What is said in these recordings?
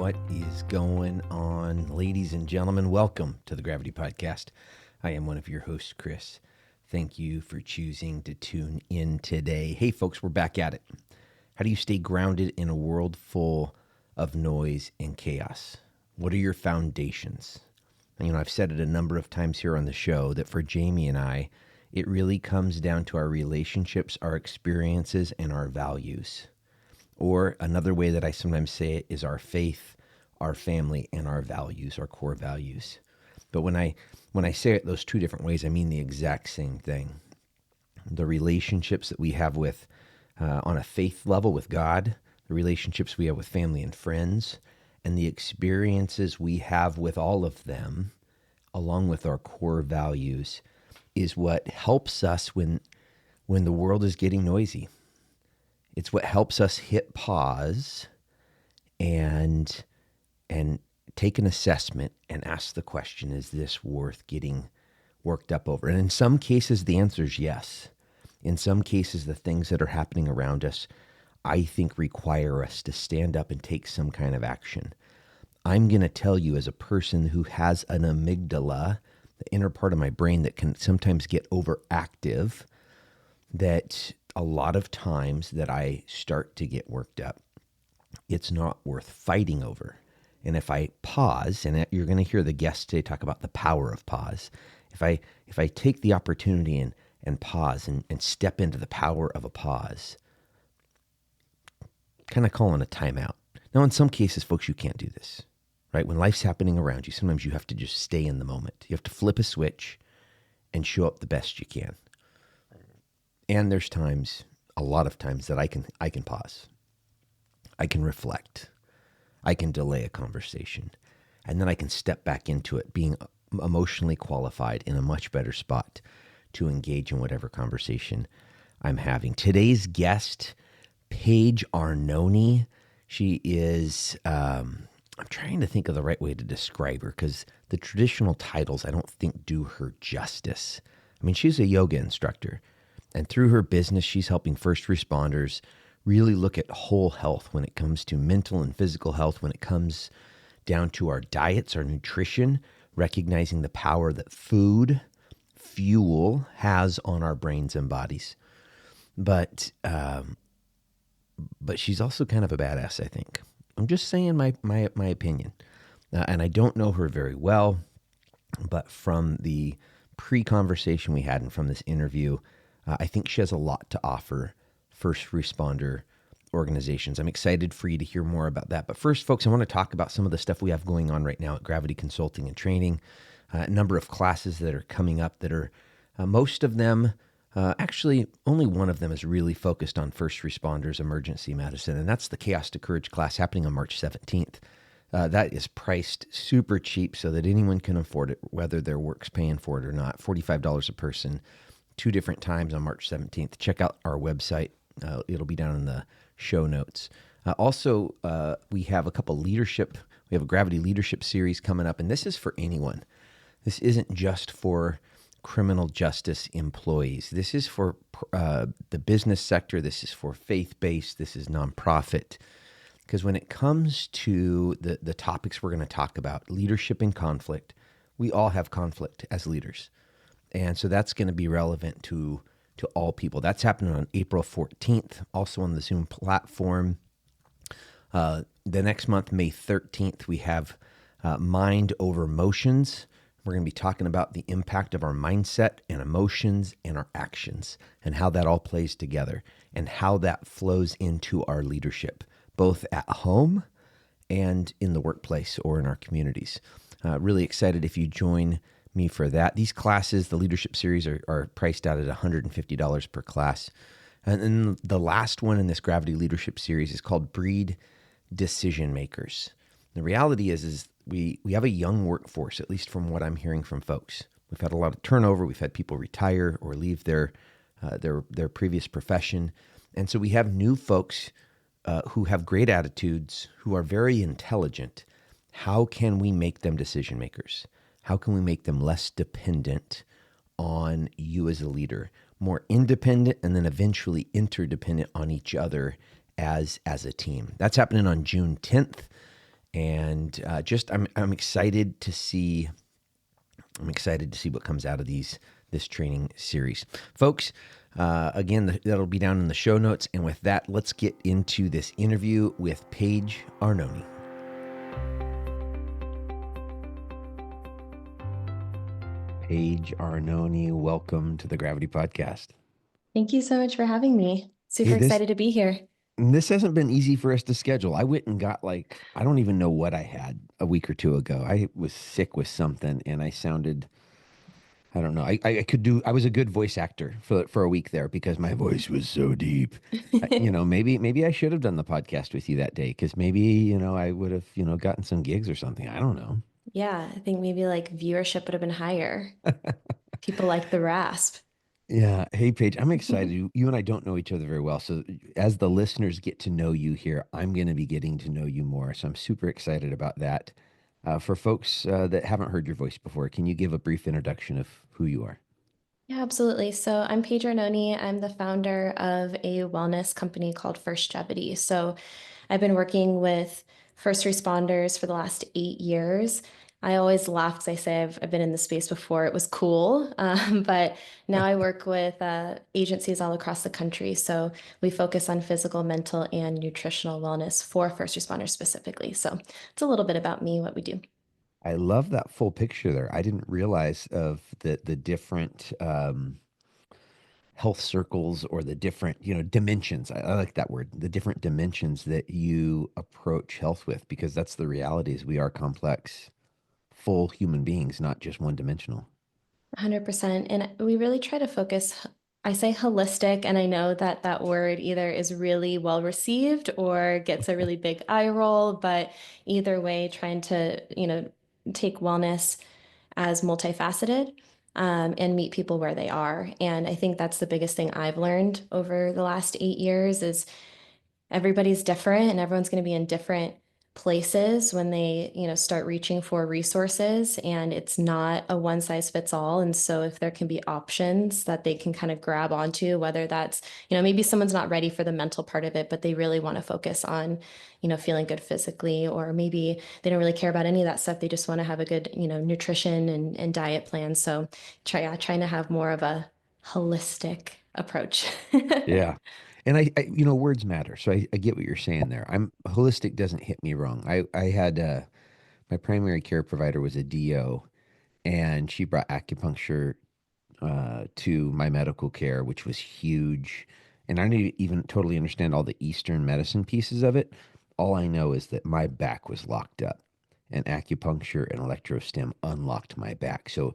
What is going on, ladies and gentlemen? Welcome to the Gravity Podcast. I am one of your hosts, Chris. Thank you for choosing to tune in today. Hey, folks, we're back at it. How do you stay grounded in a world full of noise and chaos? What are your foundations? And, I've said it a number of times here on the show that for Jaimie and I, it really comes down to our relationships, our experiences, and our values. Or another way that I sometimes say it is our faith, our family, and our values, our core values. But when I say it those two different ways, I mean the exact same thing. The relationships that we have with, on a faith level with God, the relationships we have with family and friends, and the experiences we have with all of them, along with our core values, is what helps us when the world is getting noisy. It's what helps us hit pause and take an assessment and ask the question, is this worth getting worked up over? And in some cases, the answer is yes. In some cases, the things that are happening around us, I think, require us to stand up and take some kind of action. I'm going to tell you, as a person who has an amygdala, the inner part of my brain that can sometimes get overactive, that a lot of times that I start to get worked up, it's not worth fighting over. And if I pause, and you're going to hear the guests today talk about the power of pause. If I take the opportunity and pause and step into the power of a pause, kind of calling a timeout. Now, in some cases, folks, you can't do this, right? When life's happening around you, sometimes you have to just stay in the moment. You have to flip a switch and show up the best you can. And there's times, a lot of times, that I can pause. I can reflect. I can delay a conversation. And then I can step back into it, being emotionally qualified in a much better spot to engage in whatever conversation I'm having. Today's guest, Paige Arnone. She is, I'm trying to think of the right way to describe her, because the traditional titles I don't think do her justice. I mean, she's a yoga instructor. And through her business, she's helping first responders really look at whole health when it comes to mental and physical health, when it comes down to our diets, our nutrition, recognizing the power that food, fuel, has on our brains and bodies. But she's also kind of a badass, I think. I'm just saying my opinion. And I don't know her very well, but from the pre-conversation we had and from this interview, I think she has a lot to offer first responder organizations. I'm excited for you to hear more about that. But first, folks, I want to talk about some of the stuff we have going on right now at Gravity Consulting and Training. A number of classes that are coming up that are, most of them, actually only one of them is really focused on first responders, emergency medicine, and that's the Chaos to Courage class happening on March 17th. That is priced super cheap so that anyone can afford it, whether their work's paying for it or not. $45 a person. 2 different times on March 17th. Check out our website. It'll be down in the show notes. Also, we have a couple leadership. We have a Gravity Leadership series coming up, and this is for anyone. This isn't just for criminal justice employees. This is for the business sector. This is for faith-based. This is nonprofit. Because when it comes to the topics we're going to talk about, leadership and conflict, we all have conflict as leaders. And so that's going to be relevant to all people. That's happening on April 14th, also on the Zoom platform. The next month, May 13th, we have Mind Over Motions. We're going to be talking about the impact of our mindset and emotions and our actions and how that all plays together and how that flows into our leadership, both at home and in the workplace or in our communities. Really excited if you join me for that. These classes, the leadership series, are priced out at $150 per class. And then the last one in this Gravity Leadership series is called Breed Decision Makers. The reality is we have a young workforce, at least from what I'm hearing from folks. We've had a lot of turnover. We've had people retire or leave their previous profession. And so we have new folks who have great attitudes, who are very intelligent. How can we make them decision makers? How can we make them less dependent on you as a leader, more independent, and then eventually interdependent on each other as a team? That's happening on June 10th. And just I'm excited to see what comes out of this training series, folks. Again, that'll be down in the show notes. And with that, let's get into this interview with Paige Arnone. Paige Arnone, welcome to the Gravity Podcast. Thank you so much for having me. Hey, Super this excited to be here. this hasn't been easy for us to schedule. I went and got I don't even know what I had a week or two ago. I was sick with something, and I sounded, I don't know. I was a good voice actor for a week there because my voice was so deep. Maybe I should have done the podcast with you that day because maybe, I would have, gotten some gigs or something. I don't know. Yeah, I think maybe like viewership would have been higher. People like the rasp. Yeah. Hey, Paige, I'm excited. You and I don't know each other very well. So, as the listeners get to know you here, I'm going to be getting to know you more. So, I'm super excited about that. For folks that haven't heard your voice before, can you give a brief introduction of who you are? Yeah, absolutely. So I'm Paige Arnone. I'm the founder of a wellness company called First Jeopardy. So I've been working with first responders for the last 8 years. I always laugh because I say I've been in the space before. It was cool. But now I work with agencies all across the country. So we focus on physical, mental, and nutritional wellness for first responders specifically. So it's a little bit about me, what we do. I love that full picture there. I didn't realize of the different health circles or the different, dimensions. I like that word, the different dimensions that you approach health with, because that's the reality is we are complex, full human beings, not just one dimensional. 100%. And we really try to focus, I say holistic, and I know that that word either is really well received or gets a really big eye roll, but either way, trying to, take wellness as multifaceted, and meet people where they are. And I think that's the biggest thing I've learned over the last 8 years is everybody's different and everyone's going to be in different places when they, start reaching for resources, and it's not a one size fits all. And so if there can be options that they can kind of grab onto, whether that's, maybe someone's not ready for the mental part of it, but they really want to focus on, feeling good physically, or maybe they don't really care about any of that stuff. They just want to have a good, nutrition and diet plan. So trying to have more of a holistic approach. Yeah. And words matter. So I get what you're saying there. I'm holistic doesn't hit me wrong. I had my primary care provider was a DO, and she brought acupuncture to my medical care, which was huge. And I didn't even totally understand all the Eastern medicine pieces of it. All I know is that my back was locked up, and acupuncture and electrostim unlocked my back. So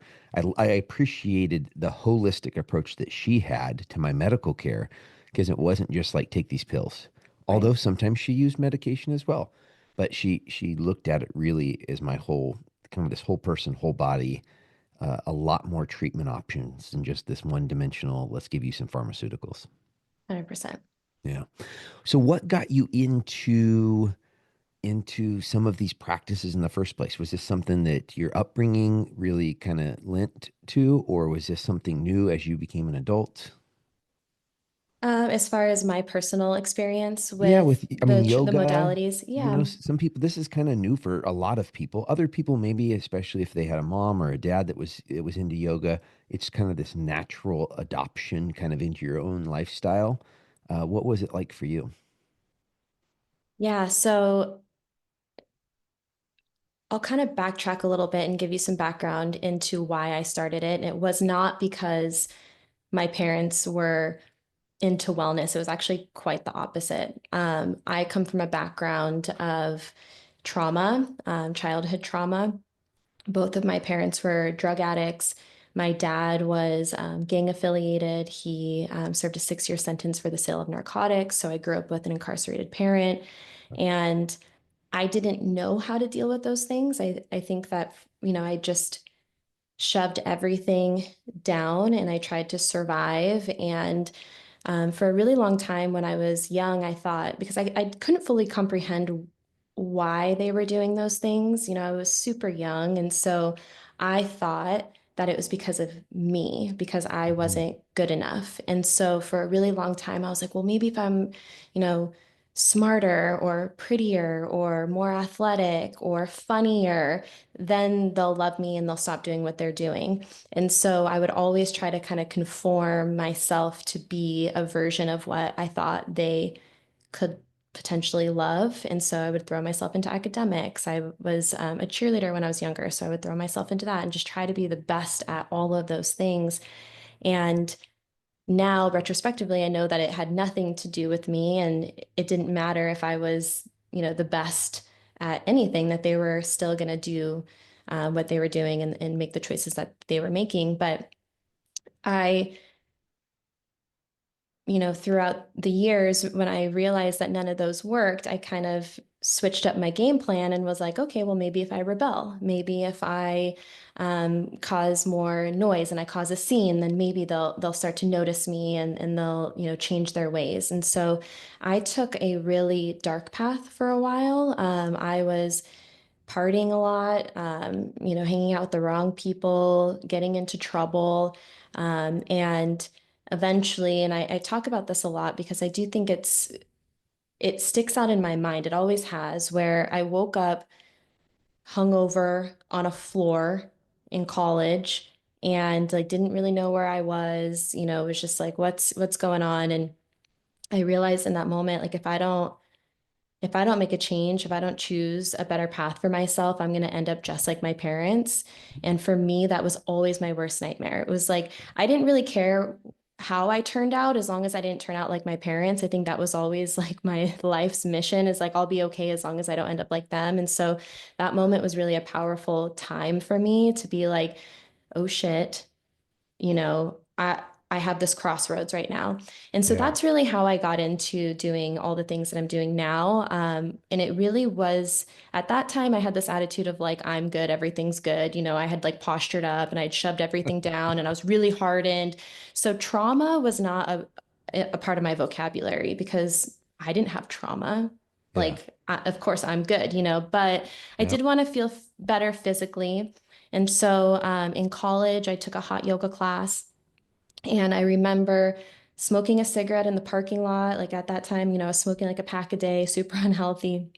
I appreciated the holistic approach that she had to my medical care because it wasn't just like take these pills. Although Right. sometimes she used medication as well, but she looked at it really as my whole kind of this whole person, whole body, a lot more treatment options than just this one dimensional, let's give you some pharmaceuticals. 100%. Yeah. So what got you into some of these practices in the first place? Was this something that your upbringing really kind of lent to, or was this something new as you became an adult? As far as my personal experience Yeah, with I mean, the yoga, modalities, yeah, some people, this is kind of new for a lot of people. Other people, maybe, especially if they had a mom or a dad that was into yoga, it's kind of this natural adoption kind of into your own lifestyle. What was it like for you? yeah. So I'll kind of backtrack a little bit and give you some background into why I started it. And it was not because my parents were into wellness. It was actually quite the opposite. I come from a background of trauma, childhood trauma. Both of my parents were drug addicts. My dad was gang affiliated. He served a 6 year sentence for the sale of narcotics. So I grew up with an incarcerated parent. And I didn't know how to deal with those things. I think that, I just shoved everything down and I tried to survive. And for a really long time when I was young, I thought, because I couldn't fully comprehend why they were doing those things, I was super young. And so I thought that it was because of me, because I Mhm. wasn't good enough. And so for a really long time, I was like, well, maybe if I'm, you know, smarter or prettier or more athletic or funnier, then they'll love me and they'll stop doing what they're doing. And so I would always try to kind of conform myself to be a version of what I thought they could potentially love. And so I would throw myself into academics. I was a cheerleader when I was younger, so I would throw myself into that and just try to be the best at all of those things. And now, retrospectively, I know that it had nothing to do with me, and it didn't matter if I was, the best at anything, that they were still going to do what they were doing and make the choices that they were making. But I throughout the years, when I realized that none of those worked, I kind of switched up my game plan and was like, okay, well, maybe if I rebel, maybe if I cause more noise and I cause a scene, then maybe they'll start to notice me and they'll, change their ways. And so I took a really dark path for a while. I was partying a lot, hanging out with the wrong people, getting into trouble. And eventually, and I talk about this a lot because I do think it sticks out in my mind. It always has, where I woke up hungover on a floor in college and like didn't really know where I was. It was just like, what's going on? And I realized in that moment, like if I don't make a change, if I don't choose a better path for myself, I'm going to end up just like my parents. And for me, that was always my worst nightmare. It was like, I didn't really care how I turned out as long as I didn't turn out like my parents. I think that was always like my life's mission is like, I'll be okay as long as I don't end up like them. And so that moment was really a powerful time for me to be like, oh shit, I have this crossroads right now. And so Yeah. that's really how I got into doing all the things that I'm doing now. And it really was at that time, I had this attitude of like, I'm good, everything's good. I had like postured up and I'd shoved everything down and I was really hardened. So trauma was not a part of my vocabulary because I didn't have trauma. Yeah. Like, of course, I'm good, but I Yeah. did want to feel better physically. And so in college, I took a hot yoga class. And I remember smoking a cigarette in the parking lot. Like at that time, I was smoking like a pack a day, super unhealthy.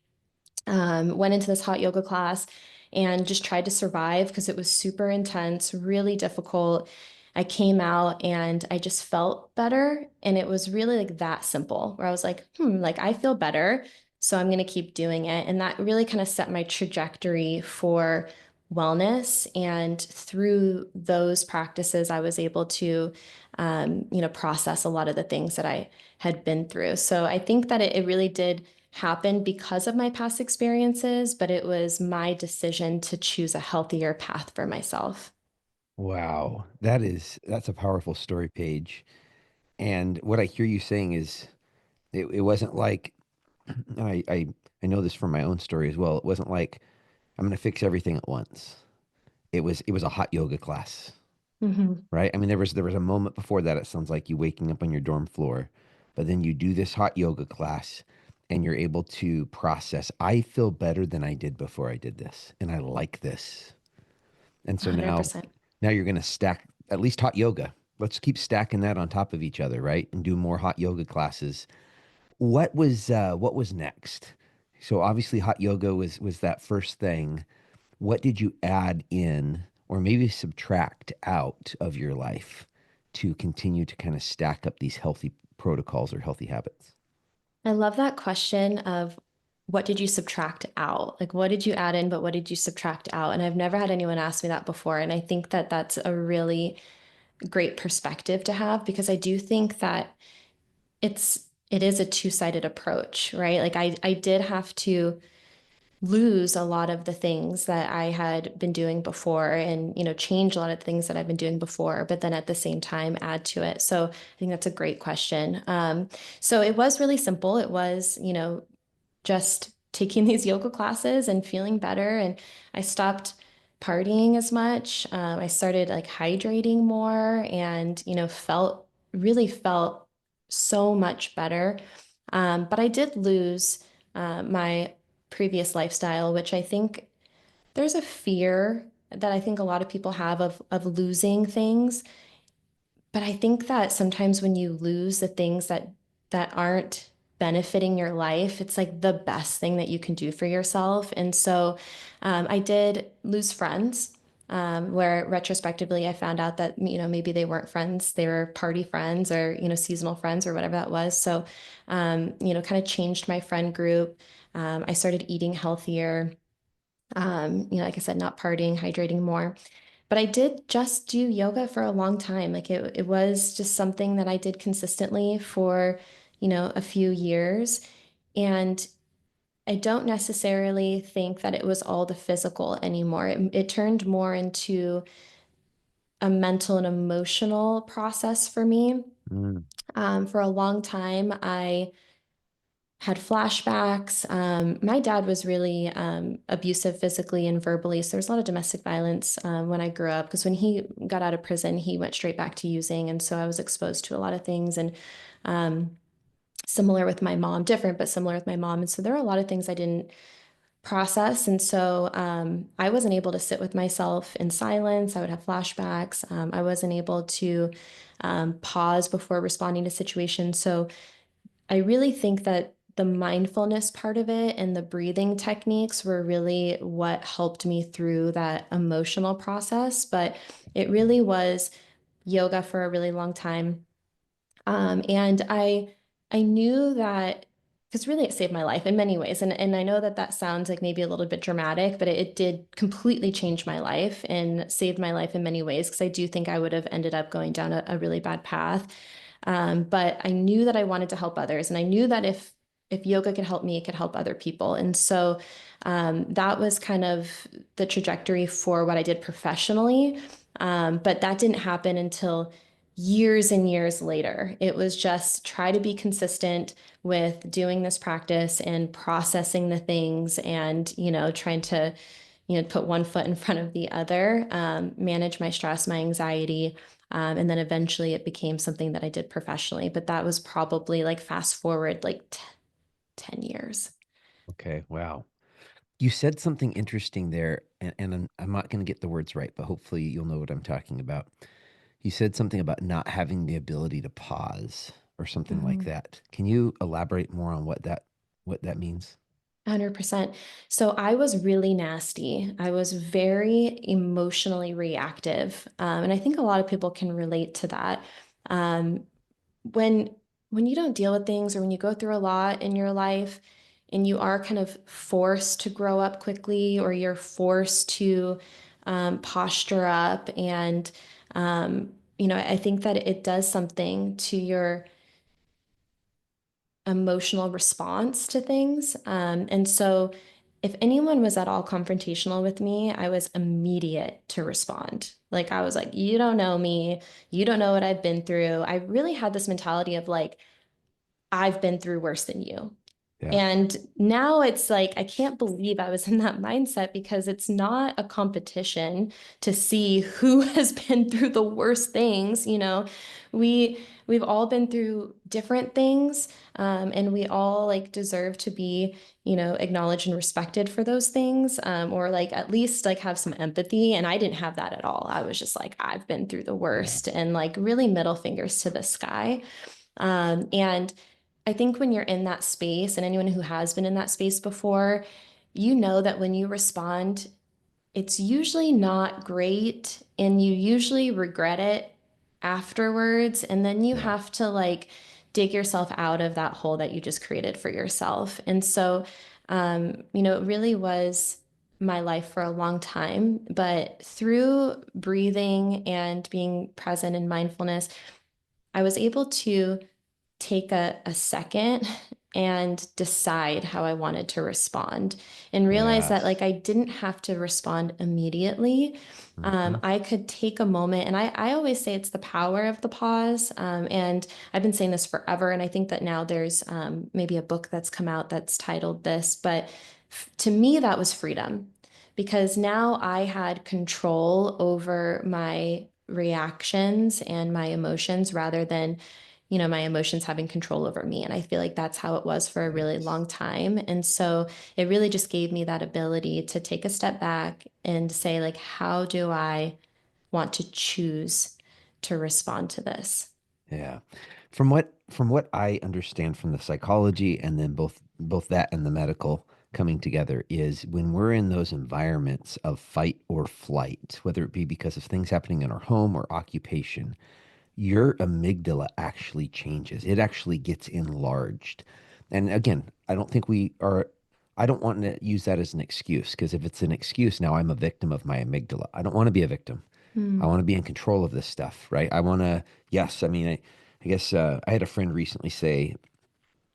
Went into this hot yoga class and just tried to survive because it was super intense, really difficult. I came out and I just felt better. And it was really like that simple, where I was like, like I feel better. So I'm going to keep doing it. And that really kind of set my trajectory for wellness. And through those practices, I was able to, process a lot of the things that I had been through. So I think that it really did happen because of my past experiences, but it was my decision to choose a healthier path for myself. Wow. That's a powerful story, Paige. And what I hear you saying is it wasn't like I know this from my own story as well. It wasn't like I'm gonna fix everything at once. It was a hot yoga class, Hmm. right? I mean, there was a moment before that. It sounds like you waking up on your dorm floor, but then you do this hot yoga class and you're able to process. I feel better than I did before I did this, and I like this. And so now 100%. now you're going to stack at least hot yoga. Let's keep stacking that on top of each other, right? And do more hot yoga classes. What was next? So obviously hot yoga was that first thing. What did you add in or maybe subtract out of your life to continue to kind of stack up these healthy protocols or healthy habits? I love that question of what did you subtract out? Like, what did you add in, but what did you subtract out? And I've never had anyone ask me that before. And I think that that's a really great perspective to have because I do think that it is a two-sided approach, right? Like I did have to lose a lot of the things that I had been doing before and, change a lot of the things that I've been doing before, but then at the same time add to it. So I think that's a great question. So it was really simple. It was, just taking these yoga classes and feeling better. And I stopped partying as much. I started like hydrating more and, really felt so much better. But I did lose my previous lifestyle, which I think there's a fear that I think a lot of people have of losing things. But I think that sometimes when you lose the things that aren't benefiting your life, it's like the best thing that you can do for yourself. And so I did lose friends. Where retrospectively I found out that, maybe they weren't friends, they were party friends or, seasonal friends or whatever that was. So, kind of changed my friend group. I started eating healthier, like I said, not partying, hydrating more. But I did just do yoga for a long time. Like it was just something that I did consistently for, a few years. And I don't necessarily think that it was all the physical anymore. It turned more into a mental and emotional process for me. Mm. For a long time, I had flashbacks. My dad was really abusive physically and verbally. So there's a lot of domestic violence when I grew up because when he got out of prison, he went straight back to using. And so I was exposed to a lot of things and um, similar with my mom, different, but similar with my mom. And so there were a lot of things I didn't process. And so I wasn't able to sit with myself in silence. I would have flashbacks. I wasn't able to pause before responding to situations. So I really think that the mindfulness part of it and the breathing techniques were really what helped me through that emotional process. But it really was yoga for a really long time. And I knew that because really it saved my life in many ways. And I know that that sounds like maybe a little bit dramatic, but it did completely change my life and saved my life in many ways because I do think I would have ended up going down a really bad path. But I knew that I wanted to help others, and I knew that if yoga could help me, it could help other people. And so that was kind of the trajectory for what I did professionally. But that didn't happen until years and years later. It was just try to be consistent with doing this practice and processing the things and, trying to, put one foot in front of the other, manage my stress, my anxiety. And then eventually it became something that I did professionally. But that was probably like fast forward like 10 years. Okay. Wow. You said something interesting there, and I'm not going to get the words right, but hopefully you'll know what I'm talking about. You said something about not having the ability to pause or something like Mhm. that. Can you elaborate more on what that means? 100%. So I was really nasty. I was very emotionally reactive. And I think a lot of people can relate to that. Um, when when you don't deal with things or when you go through a lot in your life and you are kind of forced to grow up quickly or you're forced to posture up and I think that it does something to your emotional response to things. And so if anyone was at all confrontational with me, I was immediate to respond. Like I was like, you don't know me, you don't know what I've been through. I really had this mentality of like, I've been through worse than you. Yeah. And now it's like, I can't believe I was in that mindset because it's not a competition to see who has been through the worst things. We've all been through different things, and we all like deserve to be, acknowledged and respected for those things, or like at least like have some empathy. And I didn't have that at all. I was just like, I've been through the Yeah. worst and like really middle fingers to the sky. And I think when you're in that space, and anyone who has been in that space before, you know that when you respond, it's usually not great, and you usually regret it afterwards. And then you Yeah. have to like dig yourself out of that hole that you just created for yourself. And so, it really was my life for a long time. But through breathing and being present in mindfulness, I was able to take a second and decide how I wanted to respond and realize that Yes. like I didn't have to respond immediately. Hmm. I could take a moment, and I always say it's the power of the pause. And I've been saying this forever, and I think that now there's maybe a book that's come out that's titled this, but to me, that was freedom because now I had control over my reactions and my emotions rather than my emotions having control over me. And I feel like that's how it was for a really Yes. long time. And so it really just gave me that ability to take a step back and say, like, how do I want to choose to respond to this? Yeah. From what I understand from the psychology, and then both that and the medical coming together, is when we're in those environments of fight or flight, whether it be because of things happening in our home or occupation, your amygdala actually changes. It actually gets enlarged. And again, I don't want to use that as an excuse, because if it's an excuse, now I'm a victim of my amygdala. I don't want to be a victim. I Mm. want to be in control of this stuff, right? I want to, yes, I mean, I guess I had a friend recently say,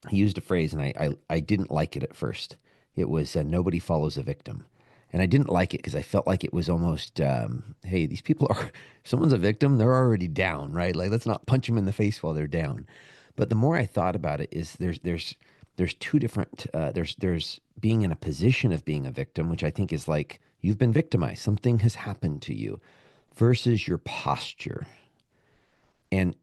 he used a phrase, and I didn't like it at first. It was nobody follows a victim. And I didn't like it because I felt like it was almost, hey, these people are, if someone's a victim, they're already down, right? Like, let's not punch them in the face while they're down. But the more I thought about it, is there's two different, there's being in a position of being a victim, which I think is like you've been victimized, something has happened to you, versus your posture. And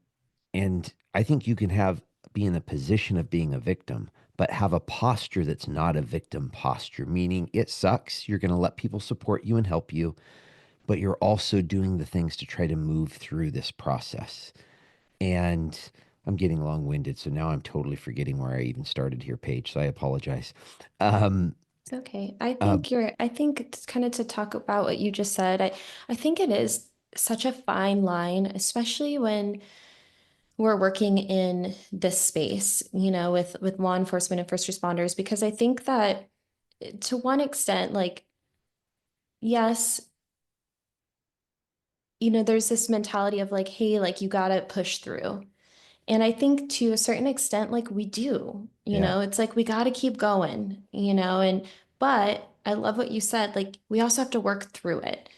I think you can be in a position of being a victim, but have a posture that's not a victim posture, meaning it sucks. You're going to let people support you and help you, but you're also doing the things to try to move through this process. And I'm getting long winded, so now I'm totally forgetting where I even started here, Paige. So I apologize. Um, It's okay. uh, I think it's kind of to talk about what you just said. I think it is such a fine line, especially when we're working in this space, with law enforcement and first responders, because I think that to one extent, like, yes, there's this mentality of like, hey, like you gotta push through. And I think to a certain extent, like we do, yeah, it's like we got to keep going, but I love what you said. Like we also have to work through it.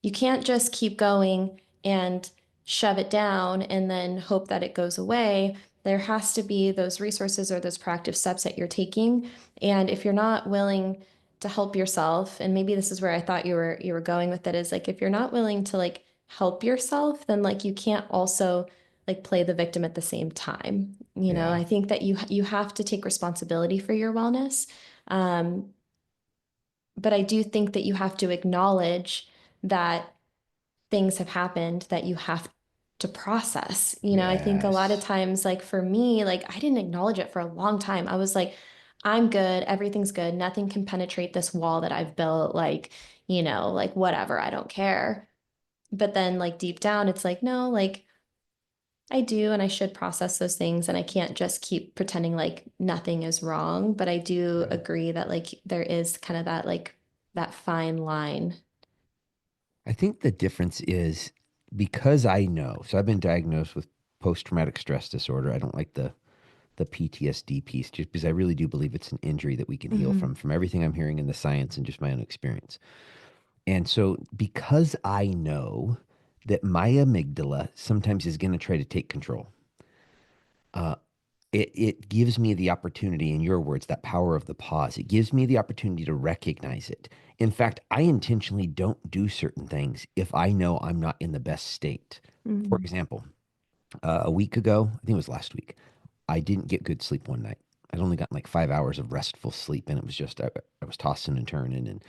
You can't just keep going and shove it down and then hope that it goes away. There has to be those resources or those proactive steps that you're taking. And if you're not willing to help yourself, and maybe this is where I thought you were going with it, is like if you're not willing to like help yourself, then like you can't also like play the victim at the same time. yeah, I think that you have to take responsibility for your wellness. Um, but I do think that you have to acknowledge that things have happened that you have to process. I think a lot of yes, times, like for me, like I didn't acknowledge it for a long time. I was like, I'm good, everything's good, nothing can penetrate this wall that I've built, like, like whatever, I don't care. But then like deep down, it's like, no, like I do, and I should process those things, and I can't just keep pretending like nothing is wrong. But I do yeah. agree that like there is kind of that like that fine line. I think the difference is, because I know, so I've been diagnosed with post traumatic stress disorder. I don't like the PTSD piece, just because I really do believe it's an injury that we can heal Hmm. from everything I'm hearing in the science and just my own experience. And so, because I know that my amygdala sometimes is going to try to take control, uh, it gives me the opportunity, in your words, that power of the pause. It gives me the opportunity to recognize it. In fact, I intentionally don't do certain things if I know I'm not in the best state. For Hmm. example, a week ago, I think it was last week, I didn't get good sleep one night. I'd only gotten like 5 hours of restful sleep, and it was just, I was tossing and turning. And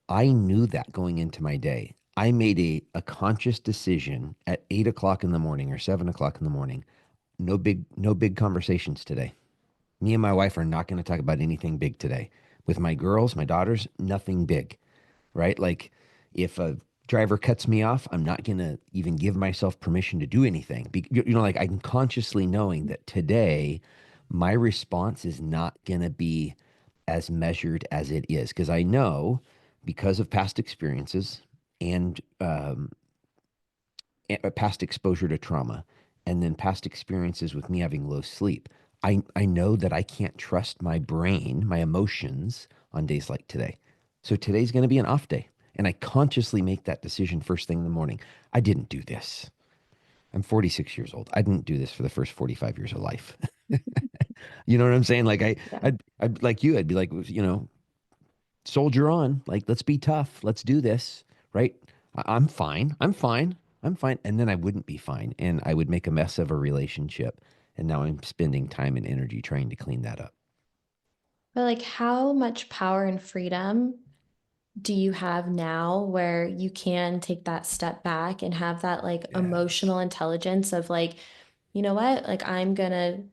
I knew that going into my day. I made a conscious decision at 8 o'clock in the morning or 7 o'clock in the morning. No big conversations today. Me and my wife are not going to talk about anything big today. With my girls, my daughters, nothing big, right? Like, if a driver cuts me off, I'm not going to even give myself permission to do anything. Like, I'm consciously knowing that today my response is not going to be as measured as it is, because I know, because of past experiences and past exposure to trauma, and then past experiences with me having low sleep, I know that I can't trust my brain, my emotions, on days like today. So today's going to be an off day. And I consciously make that decision first thing in the morning. I didn't do this. I'm 46 years old. I didn't do this for the first 45 years of life. You know what I'm saying? Like, Yeah. I'd like you. I'd be like, soldier on. Like, let's be tough. Let's do this. Right? I'm fine. I'm fine. I'm fine. And then I wouldn't be fine. And I would make a mess of a relationship. And now I'm spending time and energy trying to clean that up. But like how much power and freedom do you have now where you can take that step back and have that like Yes. emotional intelligence of like you know what, like I'm gonna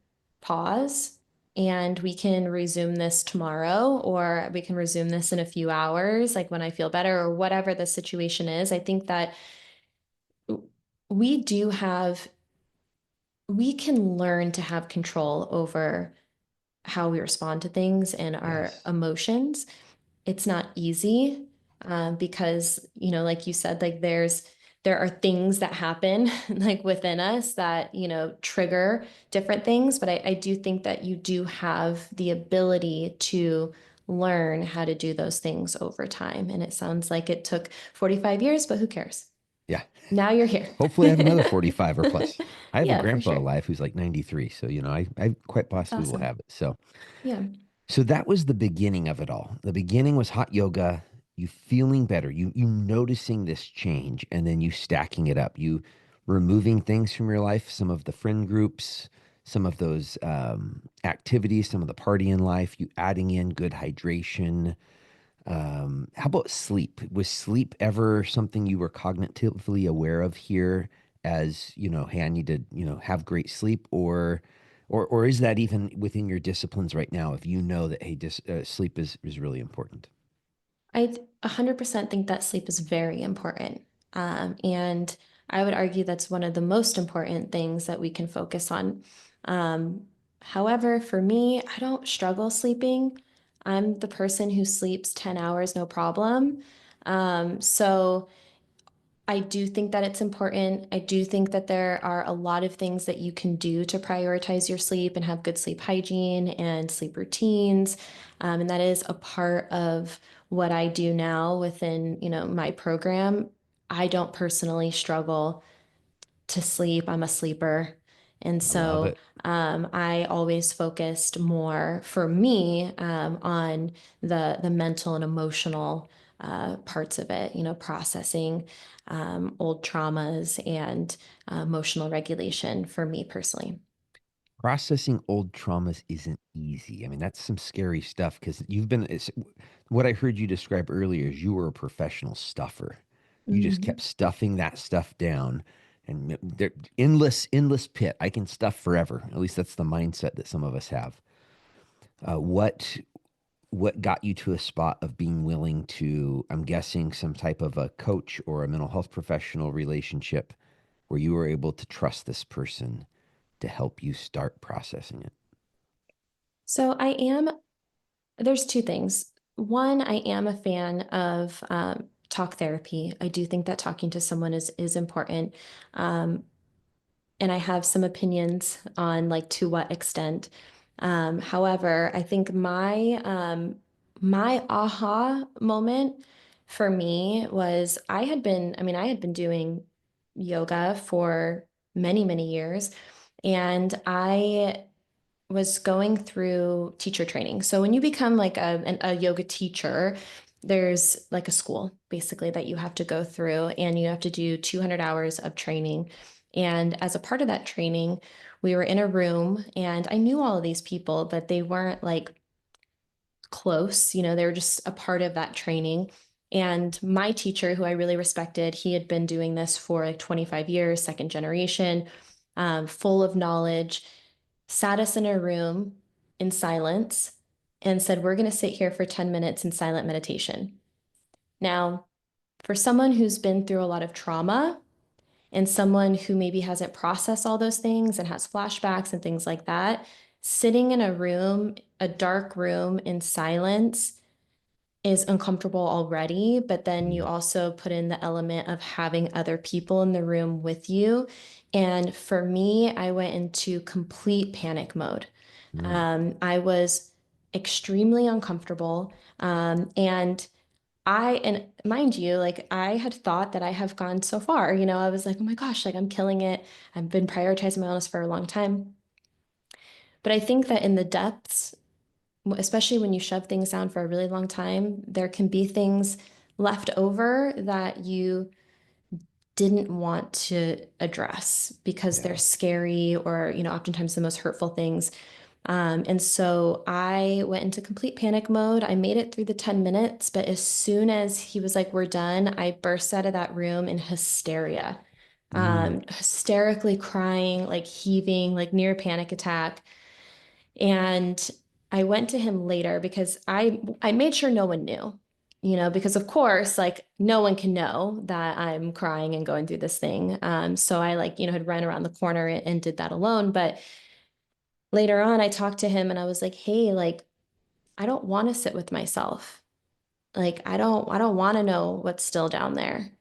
pause and we can resume this tomorrow, or we can resume this in a few hours, like when I feel better, or whatever the situation is. I think that we do have, we can learn to have control over how we respond to things and our Yes. emotions. It's not easy, because, like you said, like there are things that happen like within us that, trigger different things. But I do think that you do have the ability to learn how to do those things over time. And it sounds like it took 45 years, but who cares? Yeah. Now you're here. Hopefully, I have another 45 or plus. I have a Yeah, for grandpa sure. alive who's like 93. So, I quite It's possibly will awesome. have it. So, Yeah. so that was the beginning of it all. The beginning was hot yoga, you feeling better, you noticing this change, and then you stacking it up. You removing things from your life, some of the friend groups, some of those activities, some of the party in life, you adding in good hydration. How about sleep? Was sleep ever something you were cognitively aware of here as, hey, I need to, have great sleep, or is that even within your disciplines right now if you know that, hey, sleep is really important? I 100% think that sleep is very important. And I would argue that's one of the most important things that we can focus on. Um, However, for me, I don't struggle sleeping. I'm the person who sleeps 10 hours, no problem. So I do think that it's important. I do think that there are a lot of things that you can do to prioritize your sleep and have good sleep hygiene and sleep routines. And that is a part of what I do now within, my program. I don't personally struggle to sleep. I'm a sleeper. And I love so it. I always focused more for me, on the mental and emotional parts of it, processing old traumas and emotional regulation for me personally. Processing old traumas isn't easy. I mean, that's some scary stuff because what I heard you describe earlier is you were a professional stuffer. You just kept Mhm. stuffing that stuff down, and there, endless pit. I can stuff forever. At least that's the mindset that some of us have. What got you to a spot of being willing to, I'm guessing, some type of a coach or a mental health professional relationship where you were able to trust this person to help you start processing it? So there's two things. One, I am a fan of talk therapy. I do think that talking to someone is important. Um, and I have some opinions on like to what extent. However, I think my aha moment for me was I had been doing yoga for many, many years, and I was going through teacher training. So when you become like a yoga teacher, there's like a school basically that you have to go through, and you have to do 200 hours of training. And as a part of that training, we were in a room and I knew all of these people, but they weren't like close, they were just a part of that training. And my teacher, who I really respected, he had been doing this for like 25 years, second generation, full of knowledge, sat us in a room in silence and said, "We're going to sit here for 10 minutes in silent meditation." Now, for someone who's been through a lot of trauma and someone who maybe hasn't processed all those things and has flashbacks and things like that, sitting in a room, a dark room in silence, is uncomfortable already, but then you Mm, also put in the element of having other people in the room with you. And for me, I went into complete panic mode. mm. I was extremely uncomfortable. And mind you, like I had thought that I have gone so far. I was like, oh my gosh, like I'm killing it. I've been prioritizing my wellness for a long time. But I think that in the depths, especially when you shove things down for a really long time, there can be things left over that you didn't want to address because they're Yeah. scary or, oftentimes the most hurtful things. And so I went into complete panic mode. I made it through the 10 minutes, but as soon as he was like, "We're done," I burst out of that room in hysteria. Mm, hysterically crying, like heaving, like near panic attack. And I went to him later because I made sure no one knew, because of course, like no one can know that I'm crying and going through this thing. So I like, had run around the corner and did that alone. But later on, I talked to him and I was like, hey, like, I don't want to sit with myself. Like, I don't want to know what's still down there.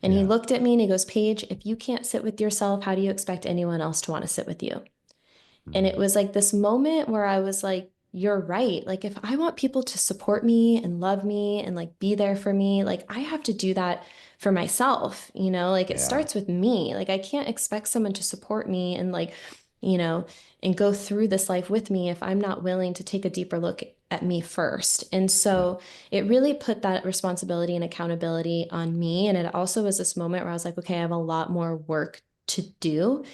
And he yeah. looked at me and he goes, Paige, if you can't sit with yourself, how do you expect anyone else to want to sit with you? And it Mm, was like this moment where I was like, you're right. Like, if I want people to support me and love me and like be there for me, like, I have to do that for myself, like it yeah. starts with me. Like, I can't expect someone to support me and like, you know, and go through this life with me if I'm not willing to take a deeper look at me first. And Yeah. so it really put that responsibility and accountability on me. And it also was this moment where I was like, okay, I have a lot more work to do.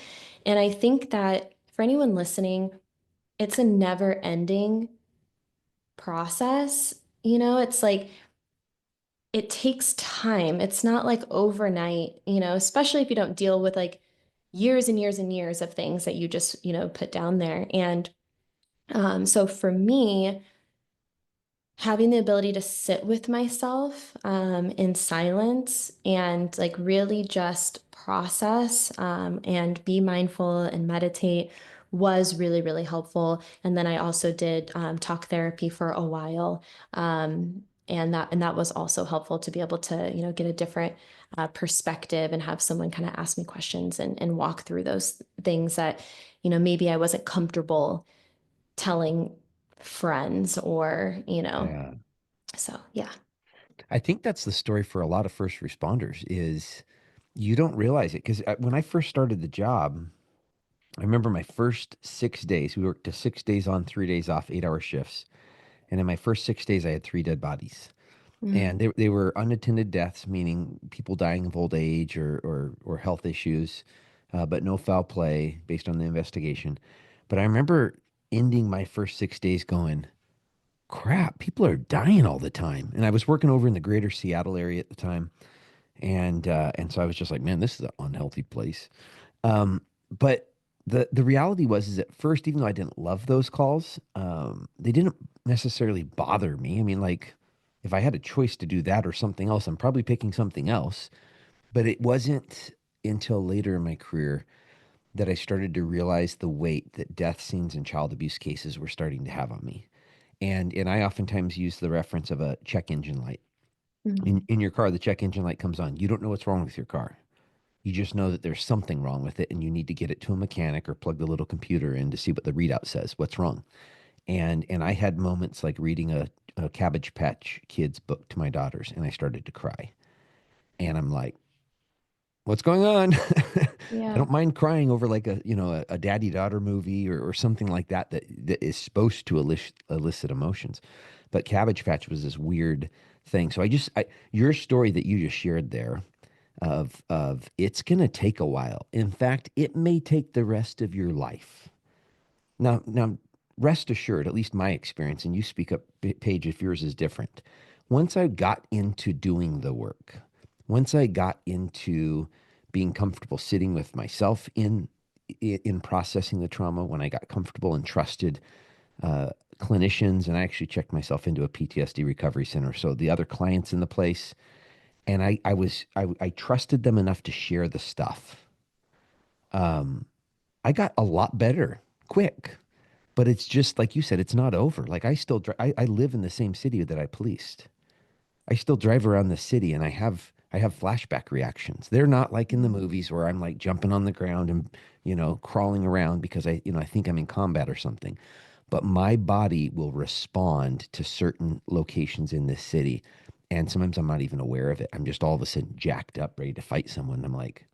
And I think that for anyone listening, it's a never ending process. It's like it takes time. It's not like overnight, especially if you don't deal with like years and years and years of things that you just, put down there. And so for me, having the ability to sit with myself in silence and like really just process and be mindful and meditate was really, really helpful. And then I also did talk therapy for a while. And that was also helpful to be able to, get a different perspective and have someone kind of ask me questions and walk through those things that, maybe I wasn't comfortable telling friends or, Yeah. so yeah. I think that's the story for a lot of first responders is you don't realize it because when I first started the job, I remember my first 6 days. We worked to 6 days on, 3 days off, 8-hour shifts. And in my first 6 days, I had 3 dead bodies. Mm. And they were unattended deaths, meaning people dying of old age or health issues, but no foul play based on the investigation. But I remember ending my first 6 days going, crap, people are dying all the time. And I was working over in the greater Seattle area at the time. And so I was just like, man, this is an unhealthy place. But the reality was is at first, even though I didn't love those calls, they didn't necessarily bother me. I mean, like if I had a choice to do that or something else, I'm probably picking something else. But it wasn't until later in my career that I started to realize the weight that death scenes and child abuse cases were starting to have on me. And I oftentimes use the reference of a check engine light. Mhm. In your car, the check engine light comes on. You don't know what's wrong with your car. You just know that there's something wrong with it and you need to get it to a mechanic or plug the little computer in to see what the readout says, what's wrong. And I had moments like reading a Cabbage Patch Kids book to my daughters and I started to cry. And I'm like, what's going on? I Yeah. don't mind crying over like a daddy daughter movie or something like that is supposed to elicit emotions. But Cabbage Patch was this weird thing. So your story that you just shared there of it's going to take a while. In fact, it may take the rest of your life. Now, rest assured, at least my experience, and you speak up, Paige, if yours is different. Once I got into doing the work, once I got into being comfortable sitting with myself in processing the trauma, when I got comfortable and trusted clinicians, and I actually checked myself into a PTSD recovery center. So the other clients in the place, and I trusted them enough to share the stuff. I got a lot better quick. But it's just like you said, it's not over. Like I live in the same city that I policed. I still drive around the city and I have flashback reactions. They're not like in the Mhm. movies where I'm like jumping on the ground and crawling around because I think I'm in combat or something. But my body will respond to certain locations in this city. And sometimes I'm not even aware of it. I'm just all of a sudden jacked up, ready to fight someone. I'm like,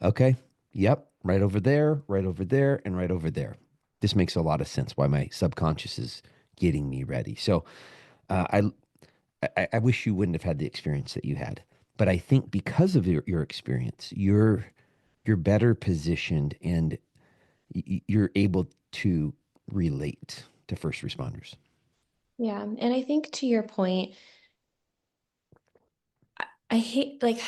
okay. Yep. Right over there, and right over there. This makes a lot of sense why my subconscious is getting me ready. So uh, I, I wish you wouldn't have had the experience that you had, but I think because of your experience, you're better positioned and you're able to relate to first responders. Yeah. And I think to your point, I hate like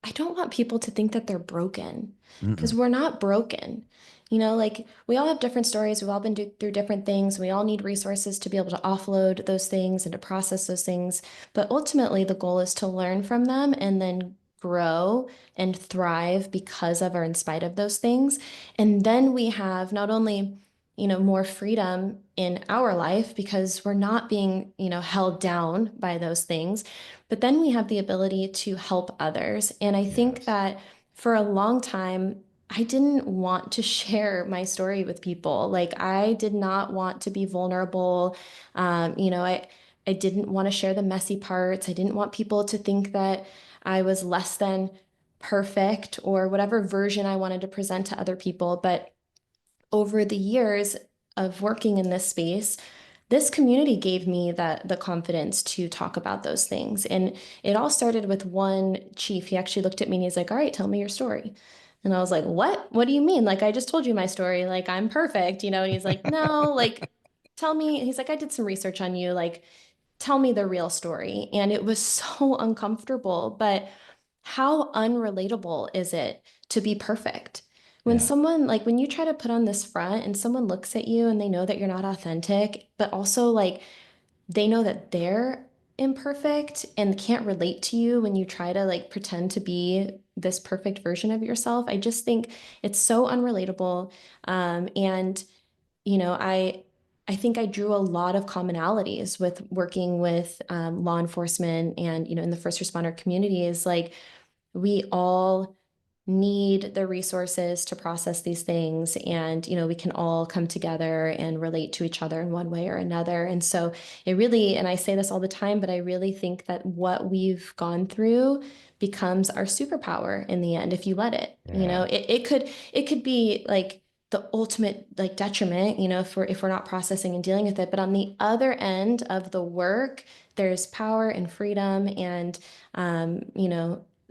I don't want people to think that they're broken because Mm-mm. we're not broken. Like we all have different stories. We've all been through different things. We all need resources to be able to offload those things and to process those things. But ultimately, the goal is to learn from them and then grow and thrive because of or in spite of those things. And then we have not only, more freedom in our life because we're not being, held down by those things, but then we have the ability to help others. And I think Yes. that for a long time, I didn't want to share my story with people. Like I did not want to be vulnerable. I didn't want to share the messy parts. I didn't want people to think that I was less than perfect or whatever version I wanted to present to other people. But over the years of working in this space, this community gave me the confidence to talk about those things. And it all started with one chief. He actually looked at me and he's like, "All right, tell me your story." And I was like, "What? What do you mean? Like I just told you my story. Like I'm perfect, you know?" And he's like, "No, like tell me." He's like, "I did some research on you. Like tell me the real story." And it was so uncomfortable, but how unrelatable is it to be perfect? When Yeah. someone, like, when you try to put on this front and someone looks at you and they know that you're not authentic, but also, like, they know that they're imperfect and can't relate to you when you try to, like, pretend to be this perfect version of yourself. I just think it's so unrelatable. And I think I drew a lot of commonalities with working with law enforcement and in the first responder community is like we all need the resources to process these things, and we can all come together and relate to each other in one way or another. And so it really, and I say this all the time, but I really think that what we've gone through becomes our superpower in the end if you let it. Yeah. It could be like the ultimate like detriment, if we're not processing and dealing with it. But on the other end of the work, there's power and freedom and